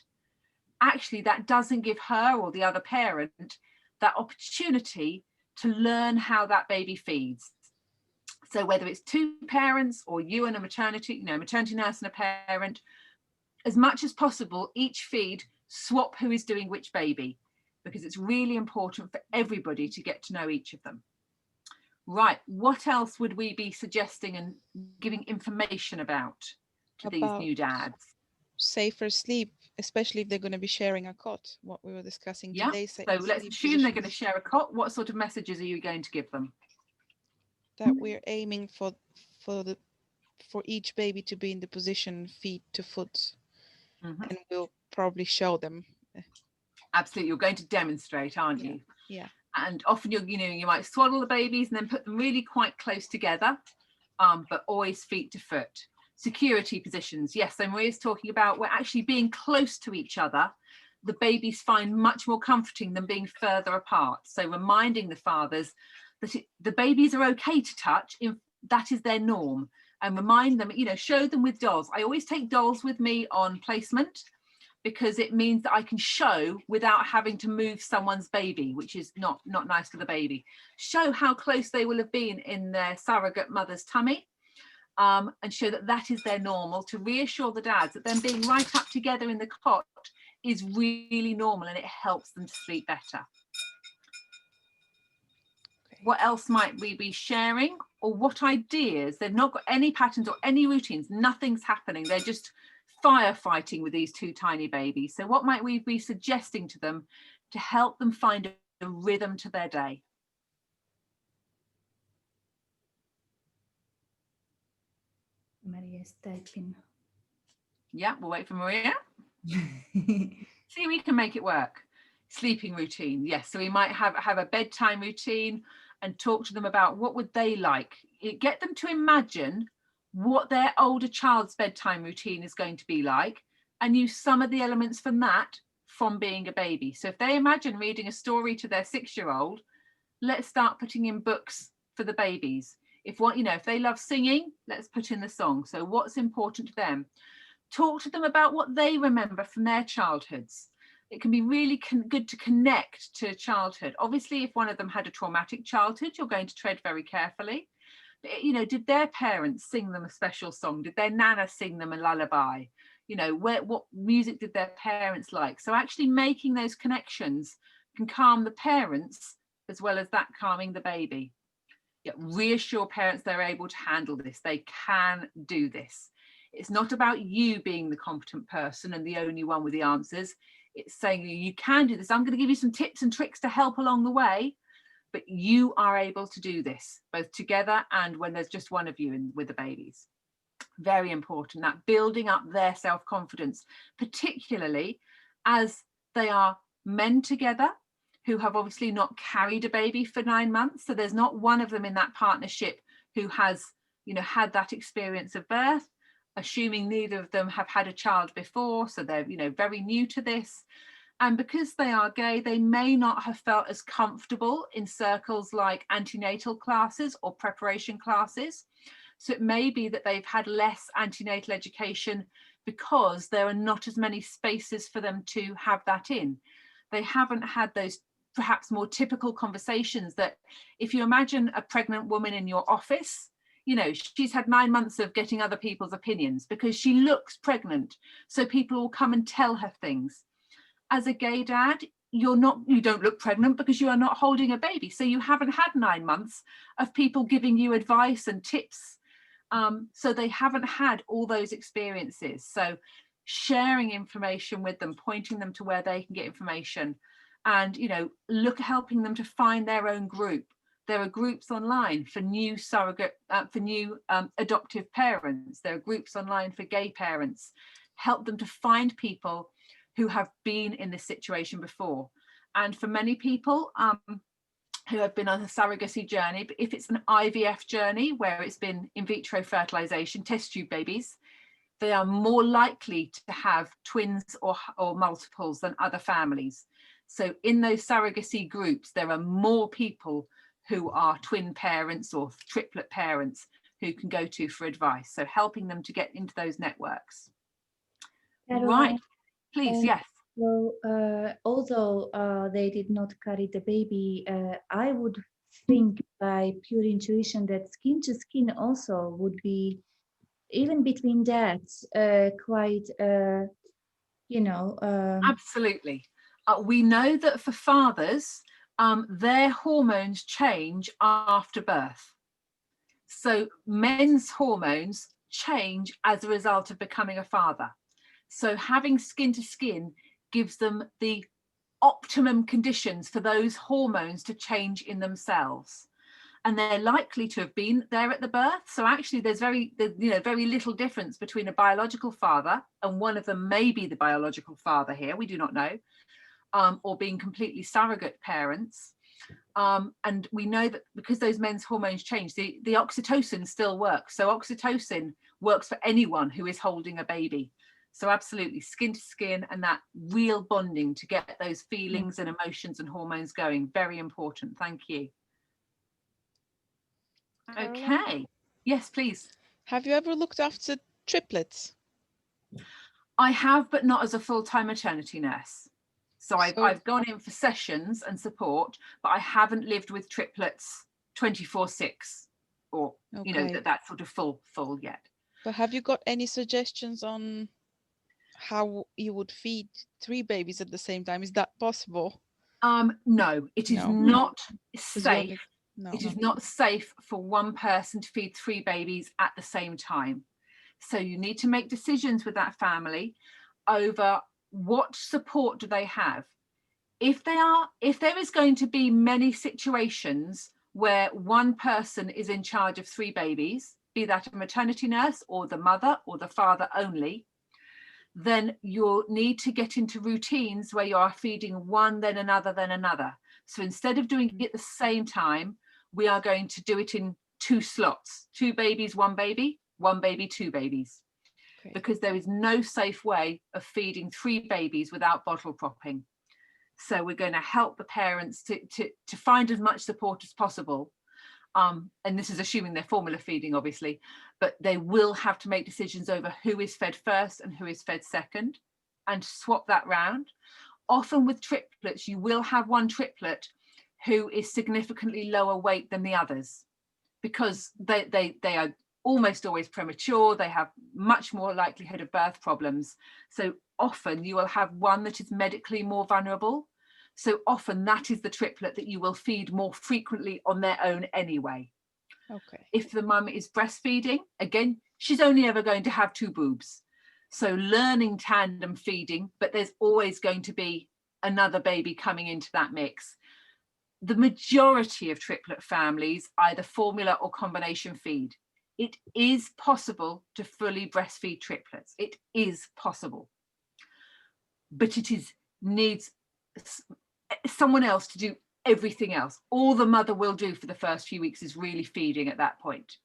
Actually, that doesn't give her or the other parent that opportunity to learn how that baby feeds. So whether it's two parents or you and a maternity nurse and a parent, as much as possible, each feed, swap who is doing which baby, because it's really important for everybody to get to know each of them. Right, what else would we be suggesting and giving information about to these new dads? Safer sleep, especially if they're going to be sharing a cot, what we were discussing today. So let's assume they're going to share a cot. What sort of messages are you going to give them? That we're aiming for each baby to be in the position feet to foot, and we'll probably show them. Absolutely, you're going to demonstrate, aren't you? Yeah. And often you might swaddle the babies and then put them really quite close together, but always feet to foot. Security positions, yes, so Maria's talking about we're actually being close to each other. The babies find much more comforting than being further apart. So reminding the fathers that the babies are okay to touch, if that is their norm, and remind them, show them with dolls. I always take dolls with me on placement, because it means that I can show without having to move someone's baby, which is not nice for the baby. Show how close they will have been in their surrogate mother's tummy, and show that is their normal, to reassure the dads that them being right up together in the cot is really normal and it helps them to sleep better. Okay. What else might we be sharing, or what ideas? They've not got any patterns or any routines, nothing's happening, they're just firefighting with these two tiny babies. So what might we be suggesting to them to help them find a rhythm to their day? Maria's typing. Yeah, we'll wait for Maria. See, we can make it work. Sleeping routine, yes. So we might have a bedtime routine and talk to them about what would they like. Get them to imagine what their older child's bedtime routine is going to be like, and use some of the elements from that from being a baby. So if they imagine reading a story to their 6-year-old, let's start putting in books for the babies. If they love singing, let's put in the song. So what's important to them? Talk to them about what they remember from their childhoods. It can be really good to connect to childhood. Obviously, if one of them had a traumatic childhood, you're going to tread very carefully. But, did their parents sing them a special song? Did their nana sing them a lullaby? What music did their parents like? So actually making those connections can calm the parents as well as that calming the baby. Reassure parents they're able to handle this. They can do this. It's not about you being the competent person and the only one with the answers. It's saying you can do this. I'm going to give you some tips and tricks to help along the way, but you are able to do this both together and when there's just one of you with the babies. Very important, that building up their self-confidence, particularly as they are men together who have obviously not carried a baby for 9 months. So there's not one of them in that partnership who has, had that experience of birth, assuming neither of them have had a child before. So they're, very new to this. And because they are gay, they may not have felt as comfortable in circles like antenatal classes or preparation classes. So it may be that they've had less antenatal education because there are not as many spaces for them to have that in. They haven't had those perhaps more typical conversations that if you imagine a pregnant woman in your office, she's had 9 months of getting other people's opinions because she looks pregnant. So people will come and tell her things. As a gay dad, you don't look pregnant because you are not holding a baby. So you haven't had 9 months of people giving you advice and tips. So they haven't had all those experiences. So sharing information with them, pointing them to where they can get information, and helping them to find their own group. There are groups online for new adoptive parents. There are groups online for gay parents. Help them to find people who have been in this situation before. And for many people who have been on a surrogacy journey, but if it's an IVF journey where it's been in vitro fertilization, test tube babies, they are more likely to have twins or multiples than other families. So in those surrogacy groups, there are more people who are twin parents or triplet parents who can go to for advice. So helping them to get into those networks. Right, please, yes. So although they did not carry the baby, I would think by pure intuition that skin to skin also would be, even between that, quite, Absolutely. We know that for fathers, their hormones change after birth. So men's hormones change as a result of becoming a father. So having skin to skin gives them the optimum conditions for those hormones to change in themselves. And they're likely to have been there at the birth. So actually there's very little difference between a biological father, and one of them may be the biological father here, we do not know, or being completely surrogate parents. And we know that because those men's hormones change, the oxytocin still works. So oxytocin works for anyone who is holding a baby. So absolutely, skin to skin and that real bonding to get those feelings and emotions and hormones going. Very important. Thank you. Caroline? Okay. Yes, please. Have you ever looked after triplets? I have, but not as a full-time maternity nurse. So I've gone in for sessions and support, but I haven't lived with triplets 24/6 or, that sort of full yet. But have you got any suggestions on how you would feed 3 babies at the same time? Is that possible? No, it is not safe. It is not safe for one person to feed 3 babies at the same time. So you need to make decisions with that family over what support do they have. If there is going to be many situations where one person is in charge of 3 babies, be that a maternity nurse or the mother or the father only, then you'll need to get into routines where you are feeding one, then another, then another. So instead of doing it at the same time, we are going to do it in 2 slots, 2 babies, 1 baby, 1 baby, 2 babies. Okay. Because there is no safe way of feeding 3 babies without bottle propping. So we're going to help the parents to find as much support as possible. And this is assuming they're formula feeding, obviously, but they will have to make decisions over who is fed first and who is fed second, and swap that round. Often with triplets, you will have one triplet who is significantly lower weight than the others, because they are almost always premature. They have much more likelihood of birth problems. So often you will have one that is medically more vulnerable. So often that is the triplet that you will feed more frequently on their own anyway. Okay. If the mum is breastfeeding, again, she's only ever going to have 2 boobs. So learning tandem feeding, but there's always going to be another baby coming into that mix. The majority of triplet families either formula or combination feed. It is possible to fully breastfeed triplets. It is possible. But it needs someone else to do everything else. All the mother will do for the first few weeks is really feeding at that point.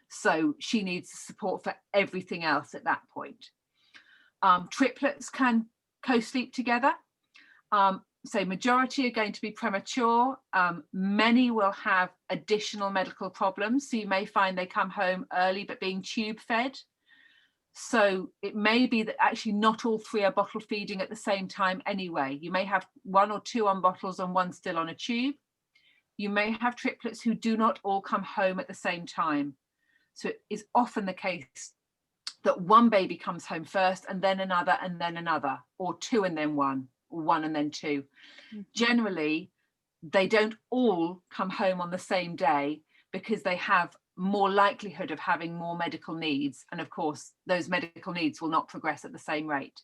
So she needs support for everything else at that point. Triplets can co-sleep together. So majority are going to be premature. Many will have additional medical problems. So you may find they come home early, but being tube fed. So it may be that actually not all 3 are bottle feeding at the same time anyway. You may have 1 or 2 on bottles and 1 still on a tube. You may have triplets who do not all come home at the same time. So it is often the case that 1 baby comes home first and then another, or 2 and then 1, or 1 and then 2. Mm-hmm. Generally, they don't all come home on the same day because they have more likelihood of having more medical needs. And of course, those medical needs will not progress at the same rate.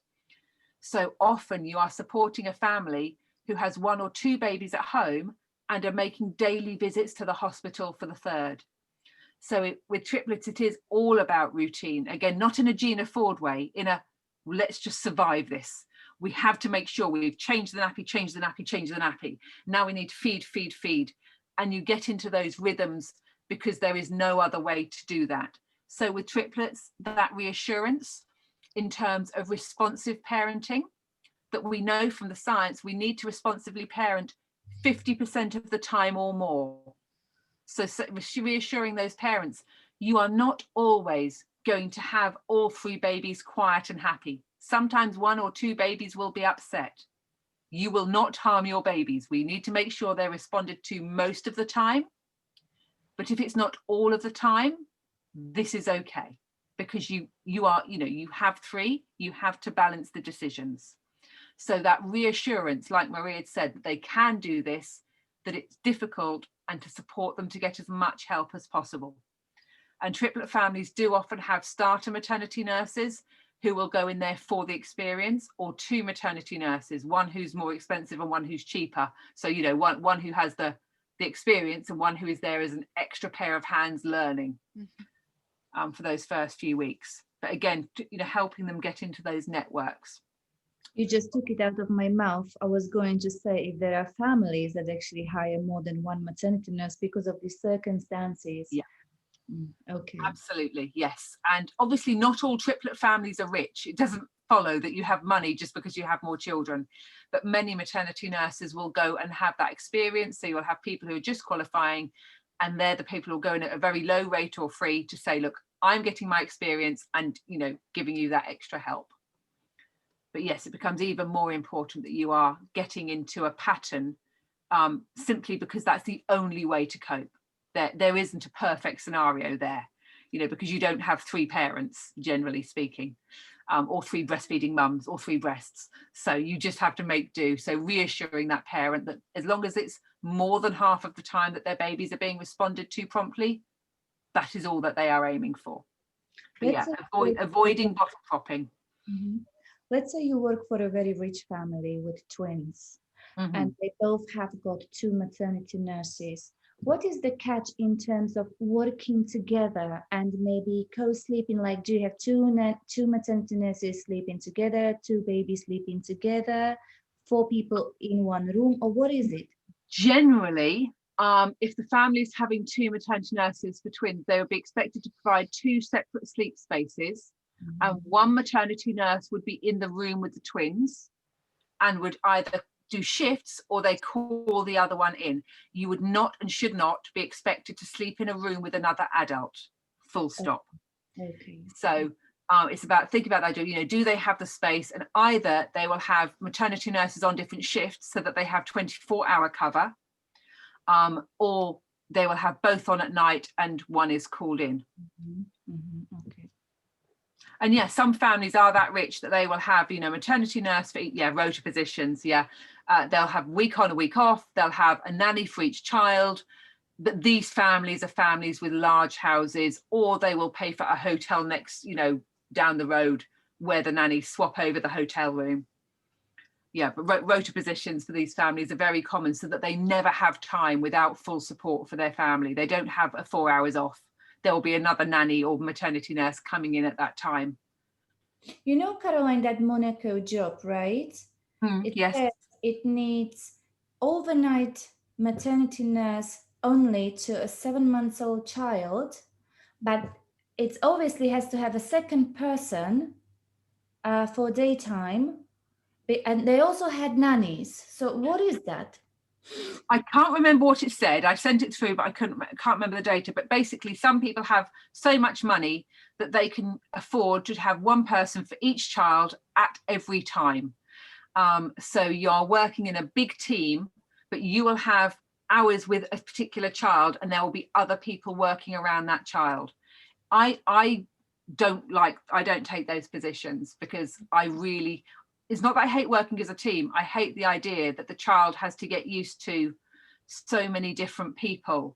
So often you are supporting a family who has 1 or 2 babies at home and are making daily visits to the hospital for the 3rd. So with triplets, it is all about routine. Again, not in a Gina Ford way, in a let's just survive this. We have to make sure we've changed the nappy, changed the nappy, changed the nappy. Now we need to feed, feed, feed. And you get into those rhythms because there is no other way to do that. So with triplets, that reassurance in terms of responsive parenting, that we know from the science, we need to responsively parent 50% of the time or more. So reassuring those parents, you are not always going to have all 3 babies quiet and happy. Sometimes 1 or 2 babies will be upset. You will not harm your babies. We need to make sure they're responded to most of the time, But if it's not all of the time, this is okay, because you are, you know, you have 3, you have to balance the decisions. So that reassurance, like Maria had said, that they can do this, that it's difficult, and to support them to get as much help as possible. And triplet families do often have starter maternity nurses who will go in there for the experience, or 2 maternity nurses, one who's more expensive and one who's cheaper. So, you know, one who has the experience and one who is there as an extra pair of hands learning for those first few weeks. But again, you know, helping them get into those networks. You just took it out of my mouth. I was going to say, if there are families that actually hire more than 1 maternity nurse because of the circumstances. Yeah. Okay. Absolutely, yes. And obviously not all triplet families are rich. It doesn't follow that you have money just because you have more children, but many maternity nurses will go and have that experience. So you'll have people who are just qualifying, and they're the people who are going at a very low rate or free to say, look, I'm getting my experience and, you know, giving you that extra help. But yes, it becomes even more important that you are getting into a pattern, simply because that's the only way to cope. There isn't a perfect scenario there, you know, because you don't have 3 parents, generally speaking, or 3 breastfeeding mums or 3 breasts. So you just have to make do. So reassuring that parent that as long as it's more than half of the time that their babies are being responded to promptly, that is all that they are aiming for. But yeah, avoiding bottle propping. Let's say you work for a very rich family with twins, and they both have got 2 maternity nurses. What is the catch in terms of working together and maybe co-sleeping? Like, do you have 2 maternity nurses sleeping together, 2 babies sleeping together, 4 people in one room, or what is it? Generally, if the family is having 2 maternity nurses for twins, they would be expected to provide 2 separate sleep spaces, and 1 maternity nurse would be in the room with the twins and would either do shifts or they call the other one in. You would not and should not be expected to sleep in a room with another adult, full stop. Okay. So it's about thinking about that, you know, do they have the space? And either they will have maternity nurses on different shifts so that they have 24-hour cover, or they will have both on at night and one is called in. Okay. And yeah, some families are that rich that they will have, you know, maternity nurse for, rota positions. They'll have week on, a week off. They'll have a nanny for each child. But these families are families with large houses, or they will pay for a hotel next, you know, down the road where the nannies swap over the hotel room. Yeah, but rota positions for these families are very common so that they never have time without full support for their family. They don't have a 4 hours off. There will be another nanny or maternity nurse coming in at that time. You know, Caroline, that Monaco job, right? Yes. Says it needs overnight maternity nurse only to a 7-month-old child, but it obviously has to have a second person for daytime. And they also had nannies. So what is that? I can't remember what it said. I sent it through, but I can't remember the data. But basically, some people have so much money that they can afford to have 1 person for each child at every time. So you're working in a big team, but you will have hours with a particular child, and there will be other people working around that child. I don't take those positions because it's not that I hate working as a team. I hate the idea that the child has to get used to so many different people.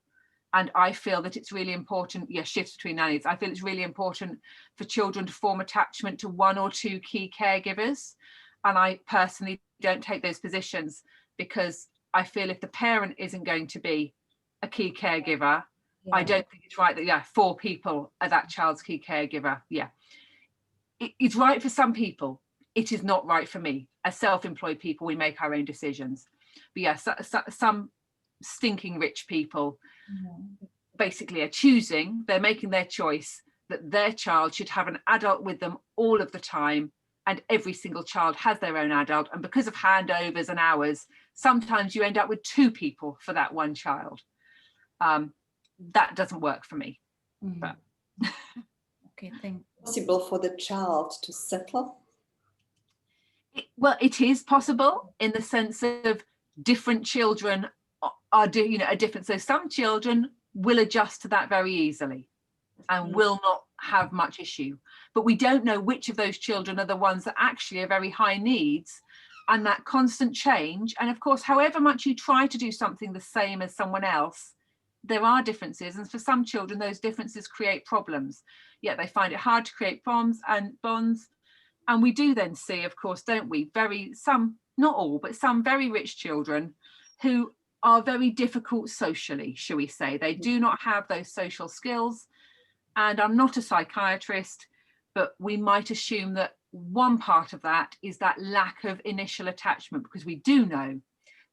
And I feel that it's really important, shifts between nannies. I feel it's really important for children to form attachment to 1 or 2 key caregivers. And I personally don't take those positions because I feel if the parent isn't going to be a key caregiver, I don't think it's right that 4 people are that child's key caregiver. It's right for some people. It is not right for me. As self-employed people, we make our own decisions. But some stinking rich people basically are choosing, they're making their choice that their child should have an adult with them all of the time, and every single child has their own adult. And because of handovers and hours, sometimes you end up with 2 people for that 1 child. That doesn't work for me. But okay, thank you. Possible for the child to settle? Well, it is possible in the sense of different children are different. So some children will adjust to that very easily and will not have much issue. But we don't know which of those children are the ones that actually are very high needs, and that constant change. And of course, however much you try to do something the same as someone else, there are differences. And for some children, those differences create problems. Yet they find it hard to create bonds. And we do then see, of course, don't we, some, not all, but some very rich children who are very difficult socially, shall we say. They do not have those social skills. And I'm not a psychiatrist, but we might assume that one part of that is that lack of initial attachment, because we do know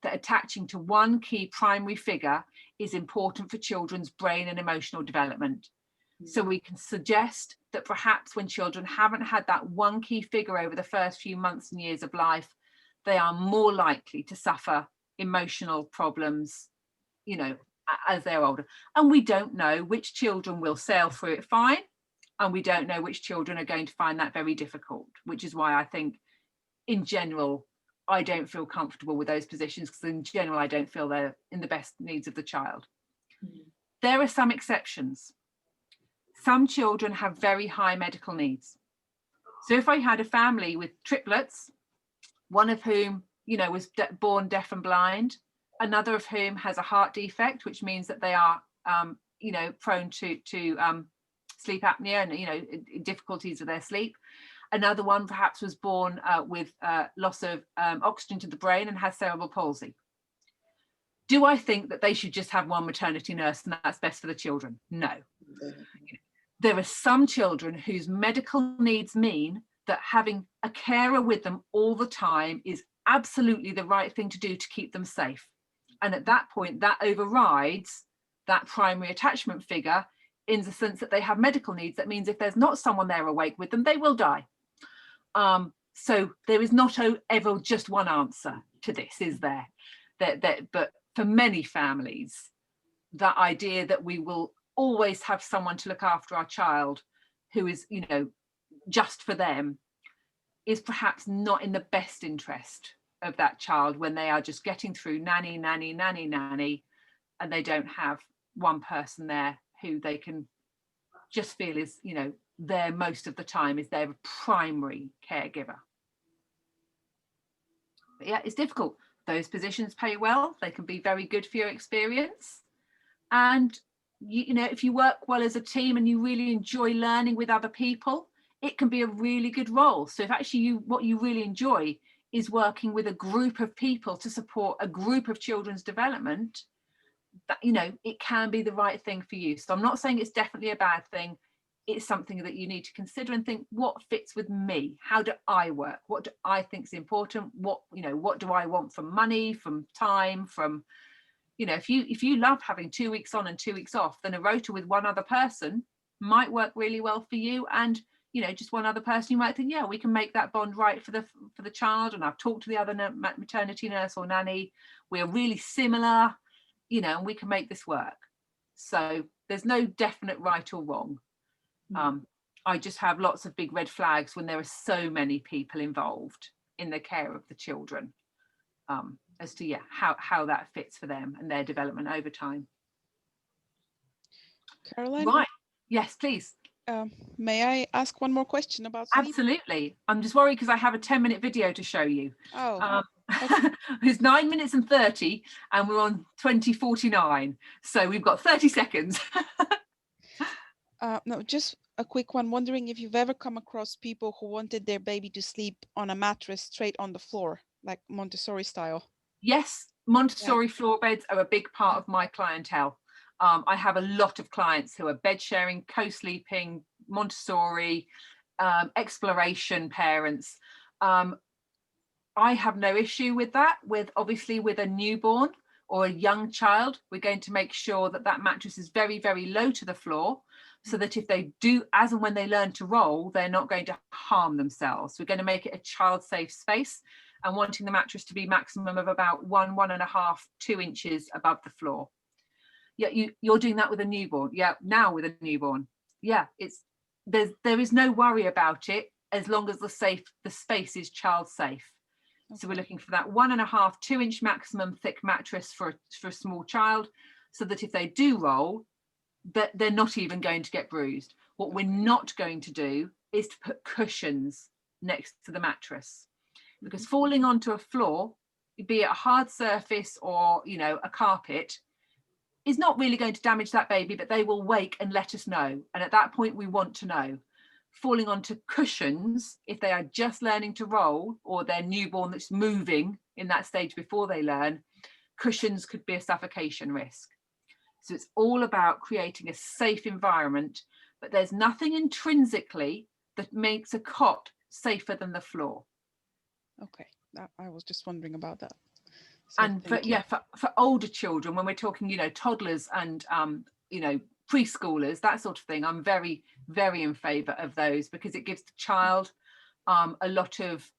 that attaching to one key primary figure is important for children's brain and emotional development. So we can suggest that perhaps when children haven't had that one key figure over the first few months and years of life, they are more likely to suffer emotional problems, you know, as they're older. And we don't know which children will sail through it fine, and we don't know which children are going to find that very difficult, which is why I think in general, I don't feel comfortable with those positions, because in general, I don't feel they're in the best needs of the child. There are some exceptions. Some children have very high medical needs. So if I had a family with triplets, one of whom, you know, was born deaf and blind, another of whom has a heart defect, which means that they are, you know, prone to sleep apnea and, you know, difficulties with their sleep. Another one perhaps was born with loss of oxygen to the brain and has cerebral palsy. Do I think that they should just have one maternity nurse and that's best for the children? No. There are some children whose medical needs mean that having a carer with them all the time is absolutely the right thing to do to keep them safe. And at that point, that overrides that primary attachment figure, in the sense that they have medical needs. That means if there's not someone there awake with them, they will die. So there is not ever just one answer to this, is there? But for many families, that idea that we will always have someone to look after our child who is, you know, just for them, is perhaps not in the best interest of that child when they are just getting through nanny, and they don't have one person there who they can just feel is, you know, there most of the time, is their primary caregiver. But yeah, it's difficult. Those positions pay well. They can be very good for your experience. And you know, if you work well as a team and you really enjoy learning with other people, it can be a really good role. So if actually what you really enjoy is working with a group of people to support a group of children's development, that, you know, it can be the right thing for you. So I'm not saying it's definitely a bad thing. It's something that you need to consider and think, what fits with me? How do I work? What do I think is important? What, you know, what do I want from money, from time, from, you know, if you love having 2 weeks on and 2 weeks off, then a rota with one other person might work really well for you. And, you know, just one other person, you might think, yeah, we can make that bond right for the child. And I've talked to the other maternity nurse or nanny. We're really similar, you know, and we can make this work. So there's no definite right or wrong. I just have lots of big red flags when there are so many people involved in the care of the children, as to how that fits for them and their development over time. Caroline? Right. Yes, please. May I ask one more question about sleep? Absolutely. I'm just worried because I have a 10-minute video to show you. Oh. Okay. It's 9 minutes and 30 and we're on 20:49. So we've got 30 seconds. No, just a quick one. Wondering if you've ever come across people who wanted their baby to sleep on a mattress straight on the floor, like Montessori style. Yes, Montessori floor beds are a big part of my clientele. I have a lot of clients who are bed sharing, co-sleeping, Montessori, exploration parents. I have no issue with that. Obviously with a newborn or a young child, we're going to make sure that that mattress is very, very low to the floor, so that if they do, as and when they learn to roll, they're not going to harm themselves. We're going to make it a child-safe space, and wanting the mattress to be maximum of about 1.5, 2 inches above the floor. Yeah, you're doing that with a newborn. Yeah, now with a newborn. Yeah, there is no worry about it as long as the space is child safe. Okay. So we're looking for that 1.5, 2 inch maximum thick mattress for a small child, so that if they do roll, that they're not even going to get bruised. What we're not going to do is to put cushions next to the mattress, because falling onto a floor, be it a hard surface or, you know, a carpet, is not really going to damage that baby, but they will wake and let us know. And at that point, we want to know. Falling onto cushions, if they are just learning to roll, or they're newborn that's moving in that stage before they learn, cushions could be a suffocation risk. So it's all about creating a safe environment, but there's nothing intrinsically that makes a cot safer than the floor. Okay, I was just wondering about that. So and for older children, when we're talking, you know, toddlers and you know, preschoolers, that sort of thing, I'm very, very in favor of those, because it gives the child a lot of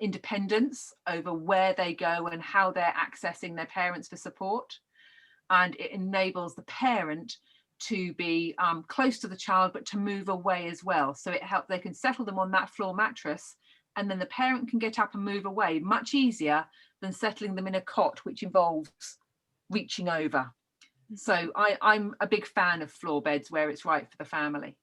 independence over where they go and how they're accessing their parents for support. And it enables the parent to be close to the child, but to move away as well. So it helps, they can settle them on that floor mattress, and then the parent can get up and move away much easier than settling them in a cot, which involves reaching over. So I'm a big fan of floor beds where it's right for the family.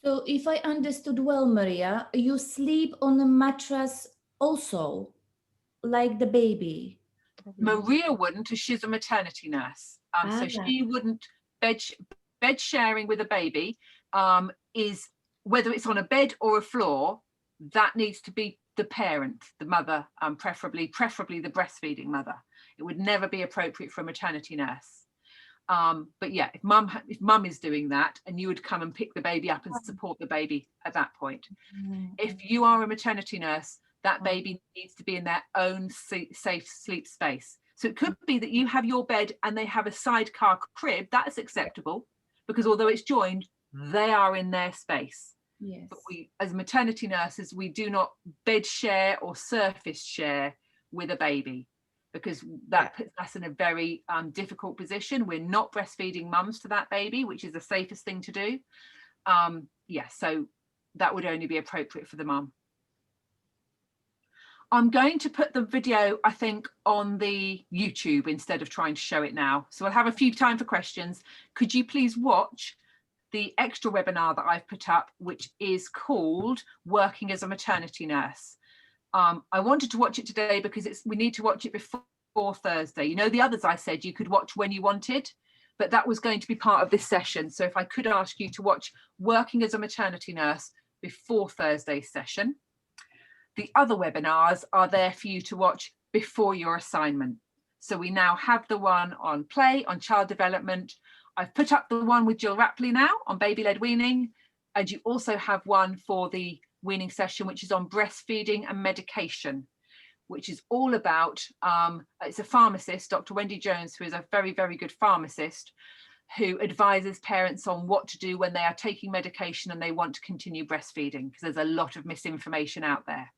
So if I understood well, Maria, you sleep on a mattress also, like the baby? Maria wouldn't, as she's a maternity nurse. So she wouldn't. Bed sharing with a baby is, whether it's on a bed or a floor, that needs to be the parent, the mother, preferably the breastfeeding mother. It would never be appropriate for a maternity nurse. But yeah, if mum is doing that, and you would come and pick the baby up and support the baby at that point. If you are a maternity nurse, that baby needs to be in their own safe sleep space. So it could be that you have your bed and they have a sidecar crib. That's acceptable, because although it's joined, they are in their space. Yes. But we, as maternity nurses, we do not bed share or surface share with a baby, because that puts us in a very difficult position. We're not breastfeeding mums to that baby, which is the safest thing to do. So that would only be appropriate for the mum. I'm going to put the video, I think, on the YouTube instead of trying to show it now. So I'll have a few time for questions. Could you please watch the extra webinar that I've put up, which is called Working as a Maternity Nurse? I wanted to watch it today because we need to watch it before Thursday. You know, the others I said you could watch when you wanted, but that was going to be part of this session. So if I could ask you to watch Working as a Maternity Nurse before Thursday's session. The other webinars are there for you to watch before your assignment. So we now have the one on play, on child development. I've put up the one with Jill Rapley now on baby-led weaning. And you also have one for the weaning session, which is on breastfeeding and medication, which is all about, it's a pharmacist, Dr. Wendy Jones, who is a very, very good pharmacist, who advises parents on what to do when they are taking medication and they want to continue breastfeeding, because there's a lot of misinformation out there.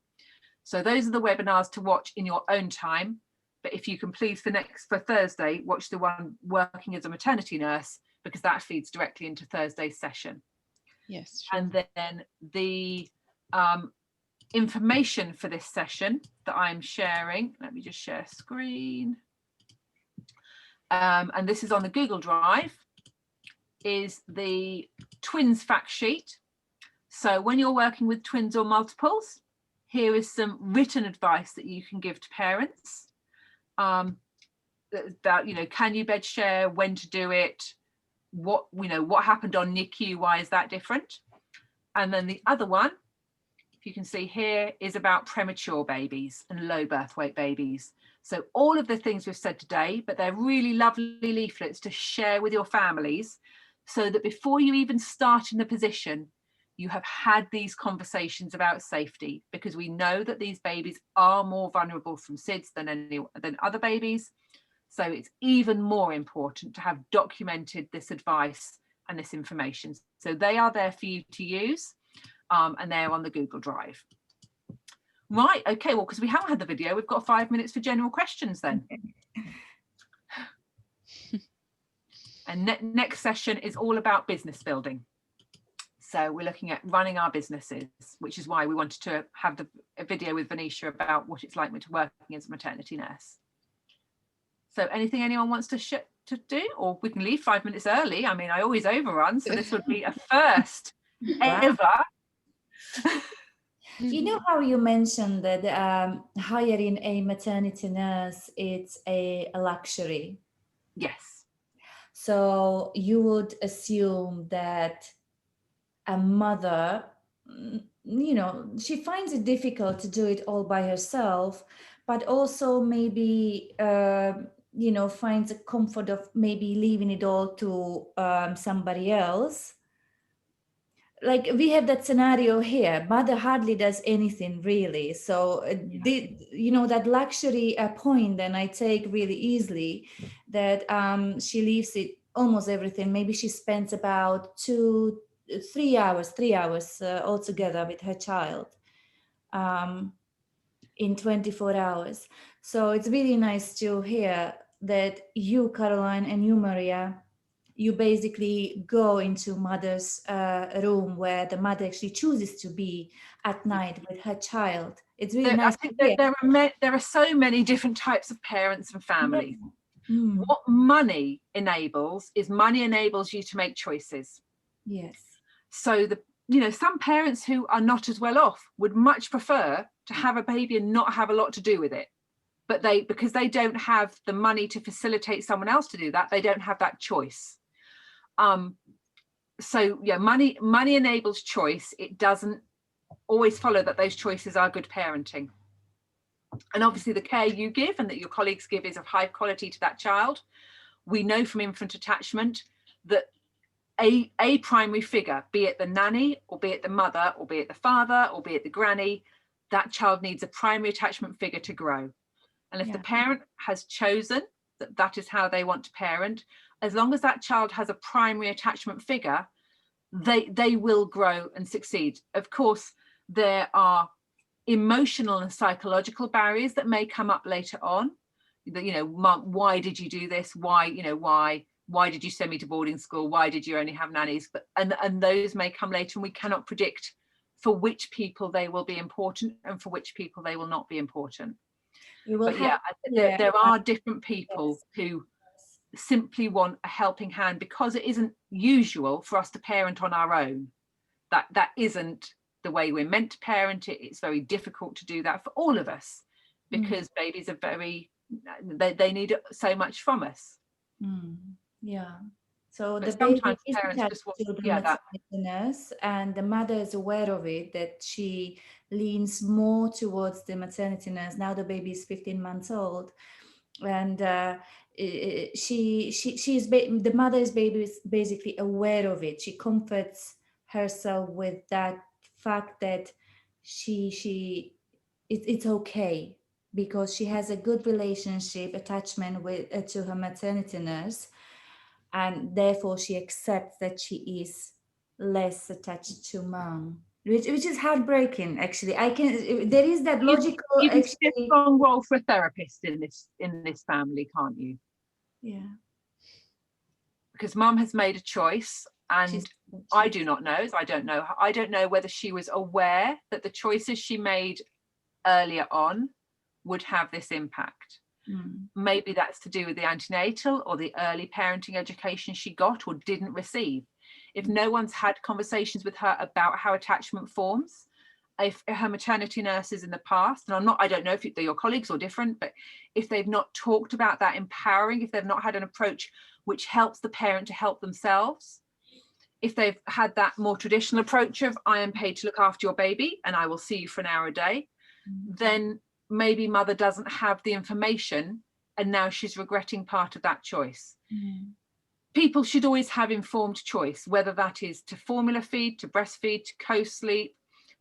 So those are the webinars to watch in your own time. But if you can please for Thursday, watch the one Working as a Maternity Nurse, because that feeds directly into Thursday's session. Yes. Sure. And then the information for this session that I'm sharing, let me just share screen. And this is on the Google Drive, is the twins fact sheet. So when you're working with twins or multiples, here is some written advice that you can give to parents about, you know, can you bed share, when to do it, what happened on NICU, why is that different? And then the other one, if you can see here, is about premature babies and low birth weight babies. So all of the things we've said today, but they're really lovely leaflets to share with your families, so that before you even start in the position, you have had these conversations about safety, because we know that these babies are more vulnerable from SIDS than other babies. So it's even more important to have documented this advice and this information. So they are there for you to use, and they're on the Google Drive. Right, okay, well, because we haven't had the video, we've got 5 minutes for general questions then. And next session is all about business building. So we're looking at running our businesses, which is why we wanted to have a video with Venetia about what it's like to working as a maternity nurse. So anything anyone wants to do, or we can leave 5 minutes early. I mean, I always overrun, so this would be a first ever. You know how you mentioned that hiring a maternity nurse, it's a luxury. Yes. So you would assume that a mother, she finds it difficult to do it all by herself, but also maybe, finds the comfort of maybe leaving it all to somebody else. Like we have that scenario here, mother hardly does anything really. So that luxury point, then I take really easily that she leaves it almost everything. Maybe she spends about 3 hours altogether with her child in 24 hours. So it's really nice to hear that you, Caroline, and you, Maria, you basically go into mother's room where the mother actually chooses to be at night with her child. It's really nice. I think that there are so many different types of parents and families. Yeah. Mm. What money enables you to make choices. Yes. So some parents who are not as well off would much prefer to have a baby and not have a lot to do with it. But because they don't have the money to facilitate someone else to do that, they don't have that choice. So yeah, money enables choice. It doesn't always follow that those choices are good parenting. And obviously the care you give and that your colleagues give is of high quality to that child. We know from infant attachment that a primary figure, be it the nanny, or be it the mother, or be it the father, or be it the granny, that child needs a primary attachment figure to grow. And if the parent has chosen that is how they want to parent, as long as that child has a primary attachment figure, they will grow and succeed. Of course, there are emotional and psychological barriers that may come up later on. Mum, why did you do this? Why did you send me to boarding school? Why did you only have nannies? And those may come later, and we cannot predict for which people they will be important and for which people they will not be important. But there are different people who simply want a helping hand because it isn't usual for us to parent on our own. That isn't the way we're meant to parent it. It's very difficult to do that for all of us because babies are they need so much from us. Yeah. So But the baby is parents attached just want to the maternity nurse, and the mother is aware of it, that she leans more towards the maternity nurse. Now the baby is 15 months old, and the mother is basically aware of it. She comforts herself with that fact that it's okay because she has a good relationship, attachment with to her maternity nurse. And therefore she accepts that she is less attached to mom, which is heartbreaking. Actually, there is that logical. You can see a strong role for a therapist in this family, can't you? Yeah. Because mom has made a choice, and I do not know. I don't know whether she was aware that the choices she made earlier on would have this impact. Maybe that's to do with the antenatal or the early parenting education she got or didn't receive. If no one's had conversations with her about how attachment forms, if her maternity nurses in the past, and I don't know if they're your colleagues or different, but if they've not talked about that empowering, if they've not had an approach which helps the parent to help themselves, if they've had that more traditional approach of I am paid to look after your baby and I will see you for an hour a day, then maybe mother doesn't have the information and now she's regretting part of that choice. People should always have informed choice, whether that is to formula feed, to breastfeed, to co-sleep,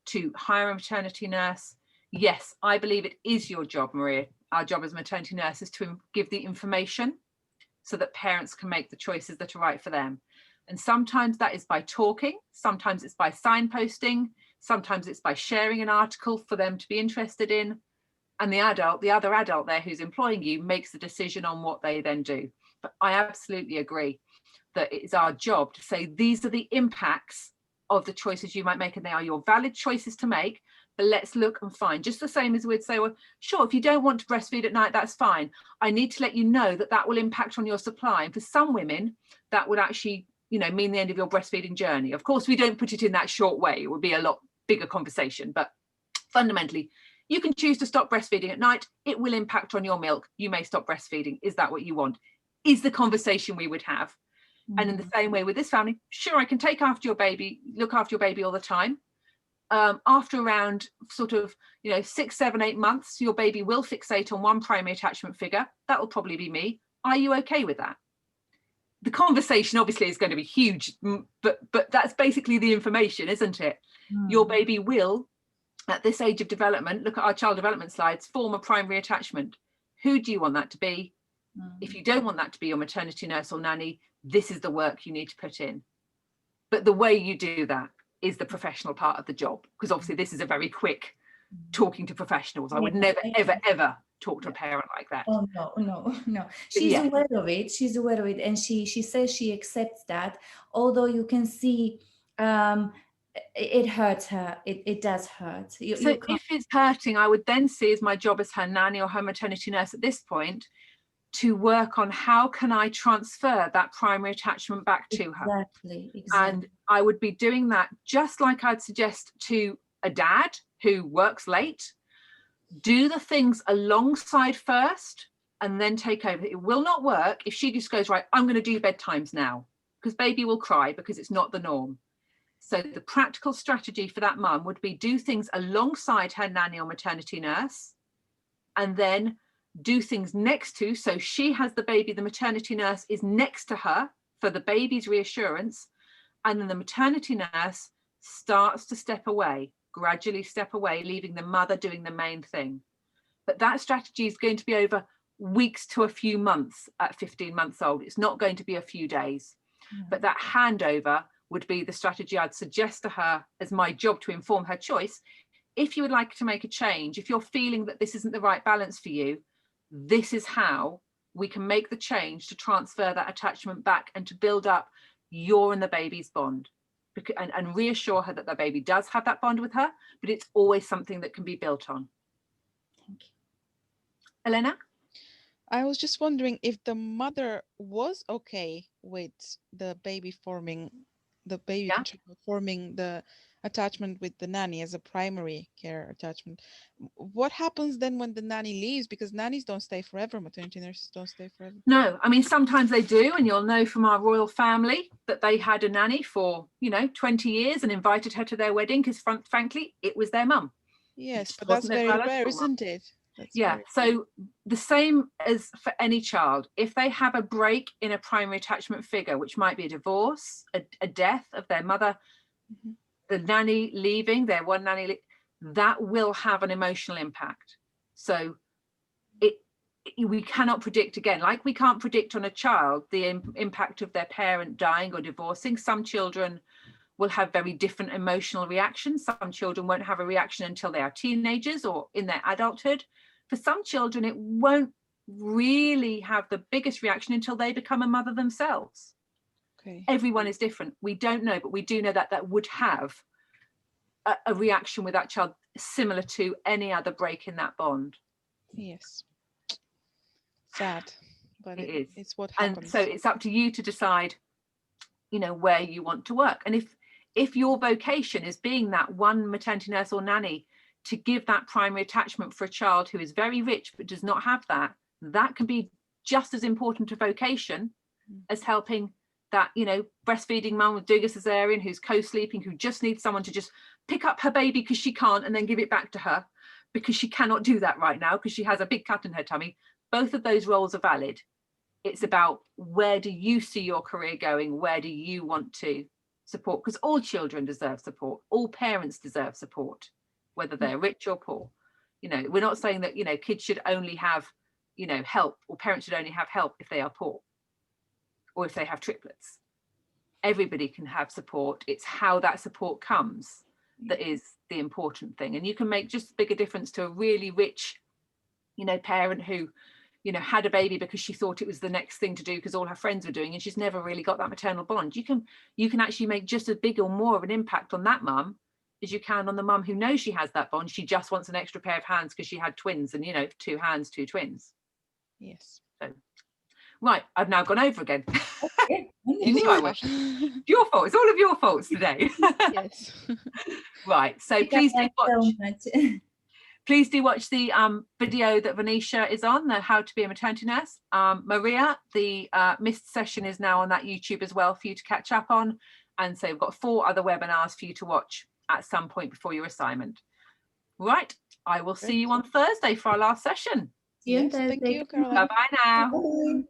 to hire a maternity nurse. Yes, I believe it is your job, Maria. Our job as maternity nurses to give the information so that parents can make the choices that are right for them. And sometimes that is by talking, sometimes it's by signposting, sometimes it's by sharing an article for them to be interested in. And the other adult there who's employing you makes the decision on what they then do. But I absolutely agree that it's our job to say these are the impacts of the choices you might make, and they are your valid choices to make, but let's look and find. Just the same as we'd say, well, sure, if you don't want to breastfeed at night, that's fine. I need to let you know that that will impact on your supply. And for some women, that would actually, you know, mean the end of your breastfeeding journey. Of course, we don't put it in that short way. It would be a lot bigger conversation, but fundamentally, you can choose to stop breastfeeding at night. It will impact on your milk. You may stop breastfeeding. Is that what you want? Is the conversation we would have. And in the same way with this family, sure, I can take after your baby, look after your baby all the time. After around sort of, you know, 6, 7, 8 months, your baby will fixate on one primary attachment figure. That will probably be me. Are you okay with that? The conversation obviously is going to be huge, but that's basically the information, isn't it? Your baby will, at this age of development, look at our child development slides, form a primary attachment. Who do you want that to be? If you don't want that to be your maternity nurse or nanny, this is the work you need to put in. But the way you do that is the professional part of the job, because obviously this is a very quick talking to professionals. I would never, ever, ever talk to a parent like that. Oh, no. She's aware of it. She's aware of it. And she says she accepts that, although you can see it hurts her. It does hurt. So if it's hurting, I would then see as my job as her nanny or her maternity nurse at this point to work on how can I transfer that primary attachment back to her. Exactly. And I would be doing that just like I'd suggest to a dad who works late. Do the things alongside first and then take over. It will not work if she just goes, right, I'm going to do bedtimes now, because baby will cry because it's not the norm. So the practical strategy for that mum would be do things alongside her nanny or maternity nurse, and then do things next to, so she has the baby, the maternity nurse is next to her for the baby's reassurance, and then the maternity nurse starts to step away, gradually step away, leaving the mother doing the main thing. But that strategy is going to be over weeks to a few months at 15 months old. It's not going to be a few days. But that handover would be the strategy I'd suggest to her as my job to inform her choice. If you would like to make a change, if you're feeling that this isn't the right balance for you, this is how we can make the change to transfer that attachment back and to build up your and the baby's bond, and reassure her that the baby does have that bond with her, but it's always something that can be built on. Thank you. Elena? I was just wondering if the mother was okay with the baby forming the attachment with the nanny as a primary care attachment. What happens then when the nanny leaves? Because nannies don't stay forever, maternity nurses don't stay forever. No, I mean, sometimes they do, and you'll know from our royal family that they had a nanny for, 20 years and invited her to their wedding because frankly, it was their mum. Yes, but that's very rare, isn't it? Yeah, so the same as for any child, if they have a break in a primary attachment figure, which might be a divorce, a death of their mother, the nanny leaving, their one nanny, that will have an emotional impact. So we cannot predict, again, like we can't predict on a child the impact of their parent dying or divorcing. Some children will have very different emotional reactions. Some children won't have a reaction until they are teenagers or in their adulthood. For some children, it won't really have the biggest reaction until they become a mother themselves. Okay. Everyone is different. We don't know, but we do know that that would have a reaction with that child similar to any other break in that bond. Yes. Sad, but it is. It's what happens. And so it's up to you to decide, where you want to work. And if your vocation is being that one maternity nurse or nanny to give that primary attachment for a child who is very rich but does not have that, that can be just as important a vocation as helping that, breastfeeding mum with doing a cesarean who's co-sleeping, who just needs someone to just pick up her baby because she can't and then give it back to her because she cannot do that right now because she has a big cut in her tummy. Both of those roles are valid. It's about where do you see your career going? Where do you want to support? Because all children deserve support. All parents deserve support, whether they're rich or poor. We're not saying that, kids should only have, help, or parents should only have help if they are poor or if they have triplets. Everybody can have support. It's how that support comes that is the important thing. And you can make just a bigger difference to a really rich, parent who, had a baby because she thought it was the next thing to do because all her friends were doing, and she's never really got that maternal bond. You can actually make just as big or more of an impact on that mum as you can on the mum who knows she has that bond. She just wants an extra pair of hands because she had twins, and 2 hands, 2 twins. Yes. So, right, I've now gone over again. Okay. You knew I was. Your fault. It's all of your faults today. Yes. Right. So please do watch. So much. Please do watch the video that Venetia is on, the How to Be a Maternity Nurse. Maria, the missed session is now on that YouTube as well for you to catch up on. And so we've got 4 other webinars for you to watch at some point before your assignment. Right. I will see you on Thursday for our last session. See you on Yes, thank Thursday. you, Caroline. Bye-bye now. Bye.